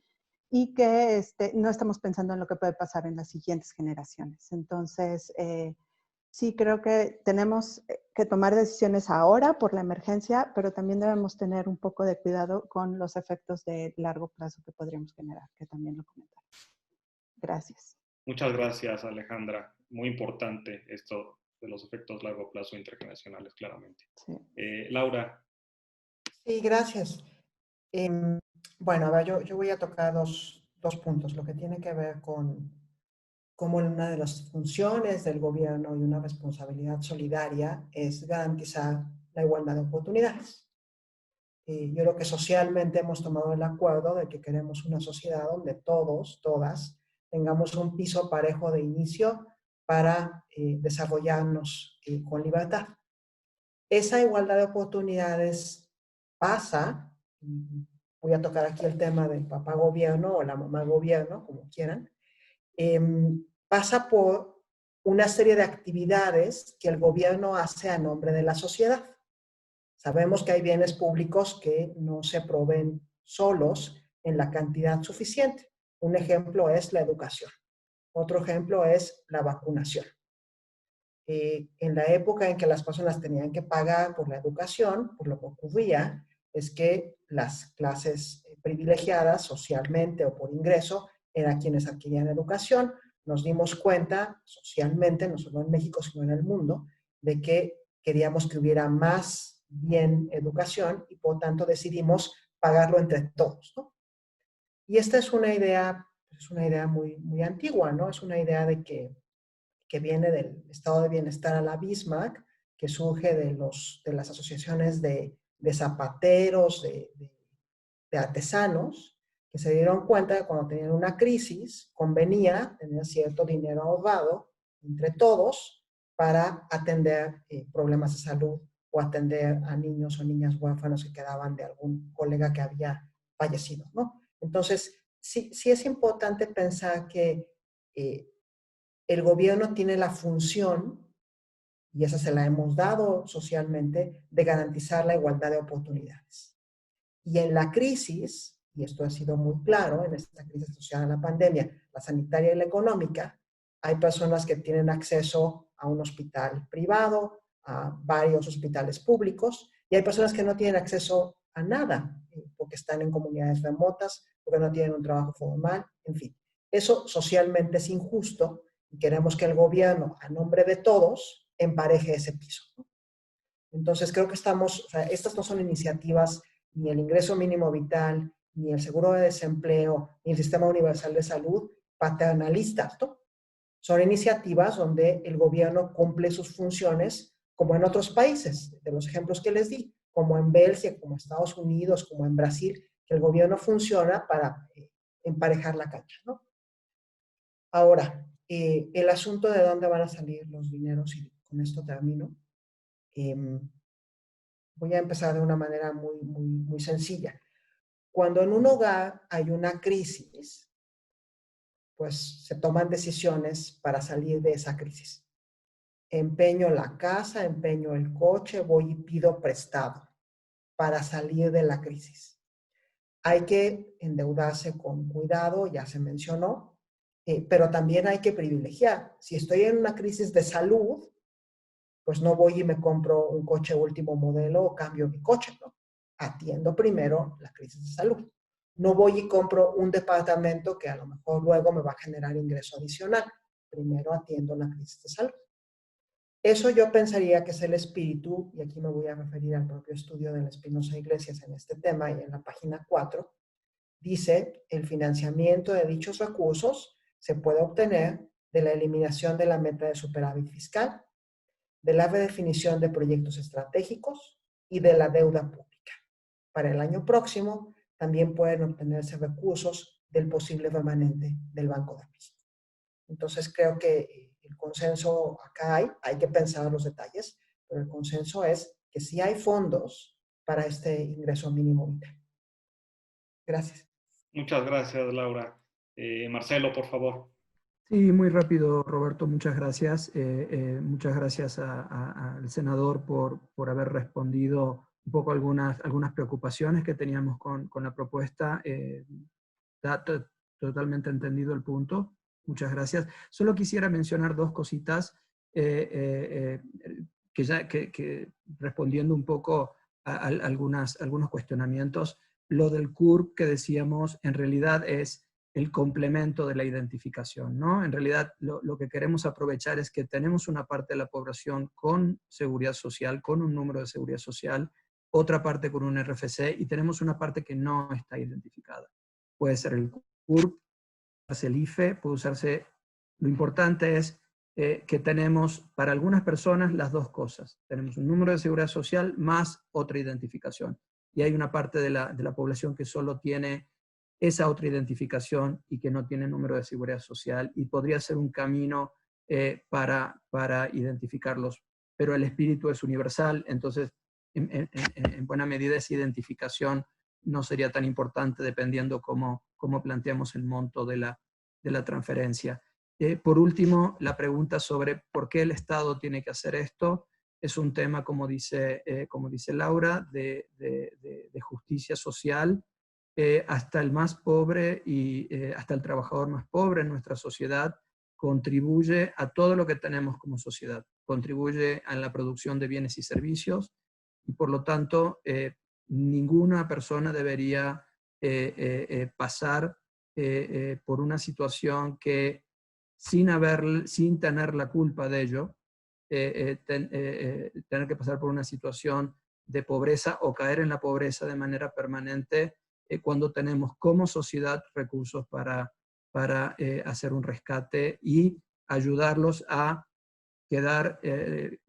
y que no estamos pensando en lo que puede pasar en las siguientes generaciones. Entonces, sí creo que tenemos que tomar decisiones ahora por la emergencia, pero también debemos tener un poco de cuidado con los efectos de largo plazo que podríamos generar, que también lo comentamos. Gracias. Muchas gracias, Alejandra. Muy importante esto de los efectos largo plazo intergeneracionales, claramente. Sí. Laura. Sí, gracias. Bueno, a ver, yo voy a tocar dos puntos. Lo que tiene que ver con cómo una de las funciones del gobierno y una responsabilidad solidaria es garantizar la igualdad de oportunidades. Yo creo que socialmente hemos tomado el acuerdo de que queremos una sociedad donde todos, todas, tengamos un piso parejo de inicio para desarrollarnos con libertad. Esa igualdad de oportunidades pasa, voy a tocar aquí el tema del papá gobierno o la mamá gobierno, como quieran, pasa por una serie de actividades que el gobierno hace a nombre de la sociedad. Sabemos que hay bienes públicos que no se proveen solos en la cantidad suficiente. Un ejemplo es la educación. Otro ejemplo es la vacunación. En la época en que las personas tenían que pagar por la educación, por lo que ocurría, es que las clases privilegiadas socialmente o por ingreso eran quienes adquirían educación. Nos dimos cuenta socialmente, no solo en México, sino en el mundo, de que queríamos que hubiera más bien educación y por tanto decidimos pagarlo entre todos, ¿no? Y esta es una idea muy, muy antigua, ¿no? Es una idea de que viene del estado de bienestar a la Bismarck, que surge de las asociaciones de zapateros, de artesanos, que se dieron cuenta que cuando tenían una crisis convenía tener cierto dinero ahorrado entre todos para atender problemas de salud o atender a niños o niñas huérfanos que quedaban de algún colega que había fallecido, ¿no? Entonces, sí es importante pensar que el gobierno tiene la función, y esa se la hemos dado socialmente, de garantizar la igualdad de oportunidades. Y en la crisis, y esto ha sido muy claro, en esta crisis asociada a la pandemia, la sanitaria y la económica, hay personas que tienen acceso a un hospital privado, a varios hospitales públicos, y hay personas que no tienen acceso a nada, porque están en comunidades remotas, porque no tienen un trabajo formal, en fin. Eso socialmente es injusto y queremos que el gobierno, a nombre de todos, empareje ese piso, ¿no? Entonces creo que estas no son iniciativas, ni el ingreso mínimo vital, ni el seguro de desempleo, ni el sistema universal de salud, paternalistas, ¿no? Son iniciativas donde el gobierno cumple sus funciones, como en otros países, de los ejemplos que les di, como en Bélgica, como en Estados Unidos, como en Brasil, que el gobierno funciona para emparejar la cancha, ¿no? Ahora, el asunto de dónde van a salir los dineros, y con esto termino, voy a empezar de una manera muy, muy, muy sencilla. Cuando en un hogar hay una crisis, pues se toman decisiones para salir de esa crisis. Empeño la casa, empeño el coche, voy y pido prestado para salir de la crisis. Hay que endeudarse con cuidado, ya se mencionó, pero también hay que privilegiar. Si estoy en una crisis de salud, pues no voy y me compro un coche último modelo o cambio mi coche, ¿no? Atiendo primero la crisis de salud. No voy y compro un departamento que a lo mejor luego me va a generar ingreso adicional. Primero atiendo la crisis de salud. Eso yo pensaría que es el espíritu, y aquí me voy a referir al propio estudio de la Espinosa Iglesias en este tema y en la página 4, dice, el financiamiento de dichos recursos se puede obtener de la eliminación de la meta de superávit fiscal, de la redefinición de proyectos estratégicos y de la deuda pública. Para el año próximo también pueden obtenerse recursos del posible remanente del Banco de México. Entonces creo que el consenso acá hay que pensar los detalles, pero el consenso es que sí hay fondos para este ingreso mínimo vital. Gracias. Muchas gracias, Laura. Marcelo, por favor. Sí, muy rápido, Roberto, muchas gracias. Muchas gracias al senador por haber respondido un poco algunas preocupaciones que teníamos con la propuesta. Totalmente entendido el punto. Muchas gracias. Solo quisiera mencionar dos cositas que respondiendo un poco a algunos cuestionamientos. Lo del CURP que decíamos en realidad es el complemento de la identificación, ¿no? En realidad lo que queremos aprovechar es que tenemos una parte de la población con seguridad social, con un número de seguridad social, otra parte con un RFC y tenemos una parte que no está identificada. Puede ser el CURP, puede usarse el IFE, puede usarse... Lo importante es que tenemos para algunas personas las dos cosas. Tenemos un número de seguridad social más otra identificación. Y hay una parte de la población que solo tiene esa otra identificación y que no tiene número de seguridad social y podría ser un camino para identificarlos. Pero el espíritu es universal, entonces en buena medida esa identificación no sería tan importante dependiendo cómo planteamos el monto de la transferencia. Por último, la pregunta sobre por qué el Estado tiene que hacer esto es un tema, como dice Laura, de justicia social. Hasta el más pobre y hasta el trabajador más pobre en nuestra sociedad contribuye a todo lo que tenemos como sociedad, contribuye a la producción de bienes y servicios y por lo tanto ninguna persona debería pasar por una situación que sin tener la culpa de ello, tener que pasar por una situación de pobreza o caer en la pobreza de manera permanente cuando tenemos como sociedad recursos para hacer un rescate y ayudarlos a quedar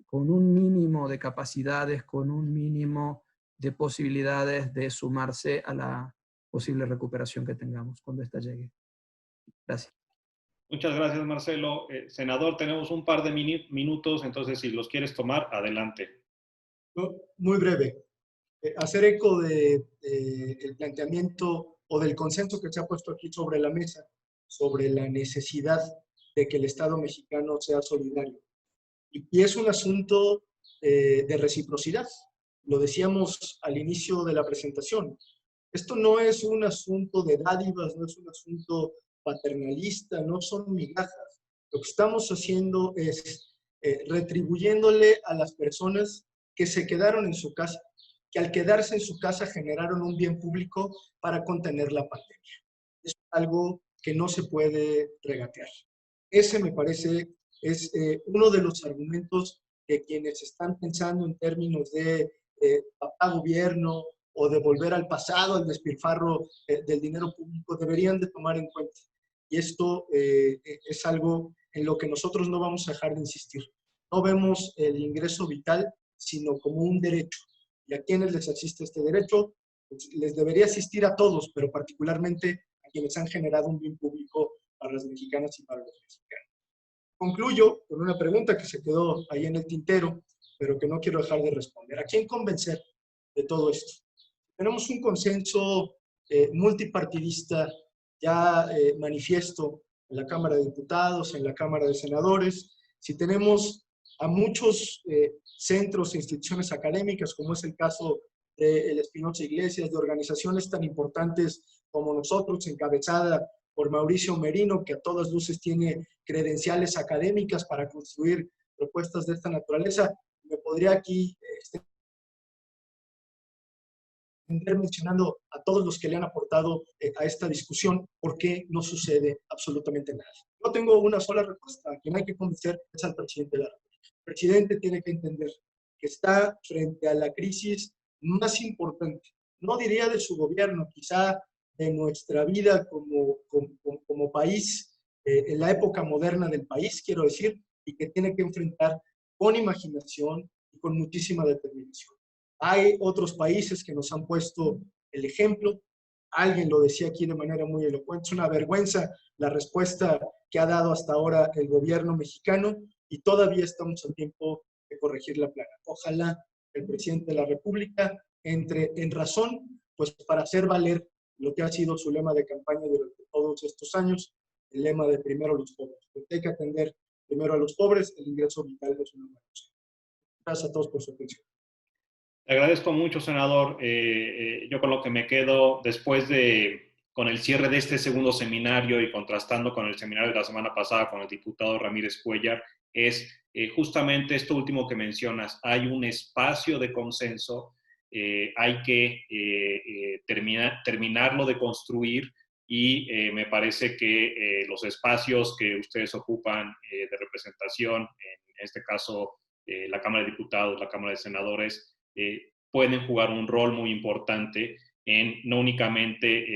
con un mínimo de capacidades, con un mínimo de posibilidades de sumarse a la posible recuperación que tengamos cuando esta llegue. Gracias. Muchas gracias, Marcelo. Senador, tenemos un par de minutos, entonces si los quieres tomar, adelante. No, muy breve. Hacer eco del planteamiento o del consenso que se ha puesto aquí sobre la mesa, sobre la necesidad de que el Estado mexicano sea solidario. Y es un asunto de reciprocidad. Lo decíamos al inicio de la presentación. Esto no es un asunto de dádivas, no es un asunto paternalista, no son migajas. Lo que estamos haciendo es retribuyéndole a las personas que se quedaron en su casa, que al quedarse en su casa generaron un bien público para contener la pandemia. Es algo que no se puede regatear. Ese me parece es uno de los argumentos que quienes están pensando en términos de papá gobierno o de volver al pasado, al despilfarro del dinero público, deberían de tomar en cuenta. Y esto es algo en lo que nosotros no vamos a dejar de insistir. No vemos el ingreso vital, sino como un derecho. Y a quienes les asiste este derecho, pues, les debería asistir a todos, pero particularmente a quienes han generado un bien público para las mexicanas y para los mexicanos. Concluyo con una pregunta que se quedó ahí en el tintero, pero que no quiero dejar de responder. ¿A quién convencer de todo esto? Tenemos un consenso multipartidista ya manifiesto en la Cámara de Diputados, en la Cámara de Senadores. Si tenemos a muchos centros e instituciones académicas, como es el caso del Espinosa Iglesias, de organizaciones tan importantes como nosotros, encabezada por Mauricio Merino, que a todas luces tiene credenciales académicas para construir propuestas de esta naturaleza. Me podría aquí mencionando a todos los que le han aportado a esta discusión, ¿por qué no sucede absolutamente nada? Yo tengo una sola respuesta. A quien hay que convencer es al presidente de la República. El presidente tiene que entender que está frente a la crisis más importante, no diría de su gobierno, quizá de nuestra vida como país, en la época moderna del país, quiero decir, y que tiene que enfrentar con imaginación y con muchísima determinación. Hay otros países que nos han puesto el ejemplo. Alguien lo decía aquí de manera muy elocuente. Es una vergüenza la respuesta que ha dado hasta ahora el gobierno mexicano y todavía estamos a tiempo de corregir la plaga. Ojalá el presidente de la República entre en razón, pues para hacer valer lo que ha sido su lema de campaña durante todos estos años, el lema de primero a los pobres. Porque hay que atender primero a los pobres, el ingreso vital es una buena opción. Gracias a todos por su atención. Te agradezco mucho, senador. Yo con lo que me quedo después con el cierre de este segundo seminario y contrastando con el seminario de la semana pasada con el diputado Ramírez Cuellar, es justamente esto último que mencionas. Hay un espacio de consenso, hay que terminarlo de construir y me parece que los espacios que ustedes ocupan de representación, en este caso la Cámara de Diputados, la Cámara de Senadores, pueden jugar un rol muy importante en no únicamente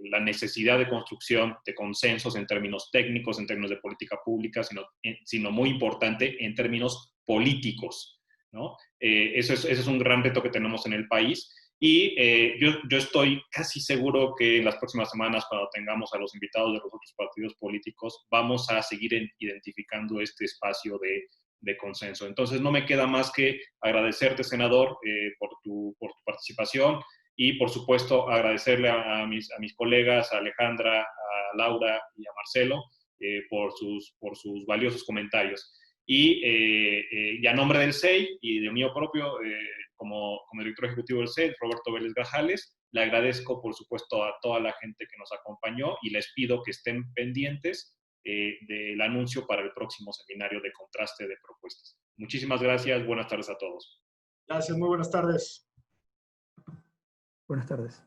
la necesidad de construcción de consensos en términos técnicos, en términos de política pública, sino muy importante en términos políticos, ¿no? Ese es un gran reto que tenemos en el país y yo estoy casi seguro que en las próximas semanas, cuando tengamos a los invitados de los otros partidos políticos, vamos a seguir identificando este espacio de consenso. Entonces, no me queda más que agradecerte, senador, por tu participación y, por supuesto, agradecerle a mis colegas, a Alejandra, a Laura y a Marcelo, por sus valiosos comentarios. Y a nombre del SEI y de mío propio, como director ejecutivo del SEI, Roberto Vélez Grajales, le agradezco, por supuesto, a toda la gente que nos acompañó y les pido que estén pendientes del anuncio para el próximo seminario de contraste de propuestas. Muchísimas gracias. Buenas tardes a todos. Gracias. Muy buenas tardes. Buenas tardes.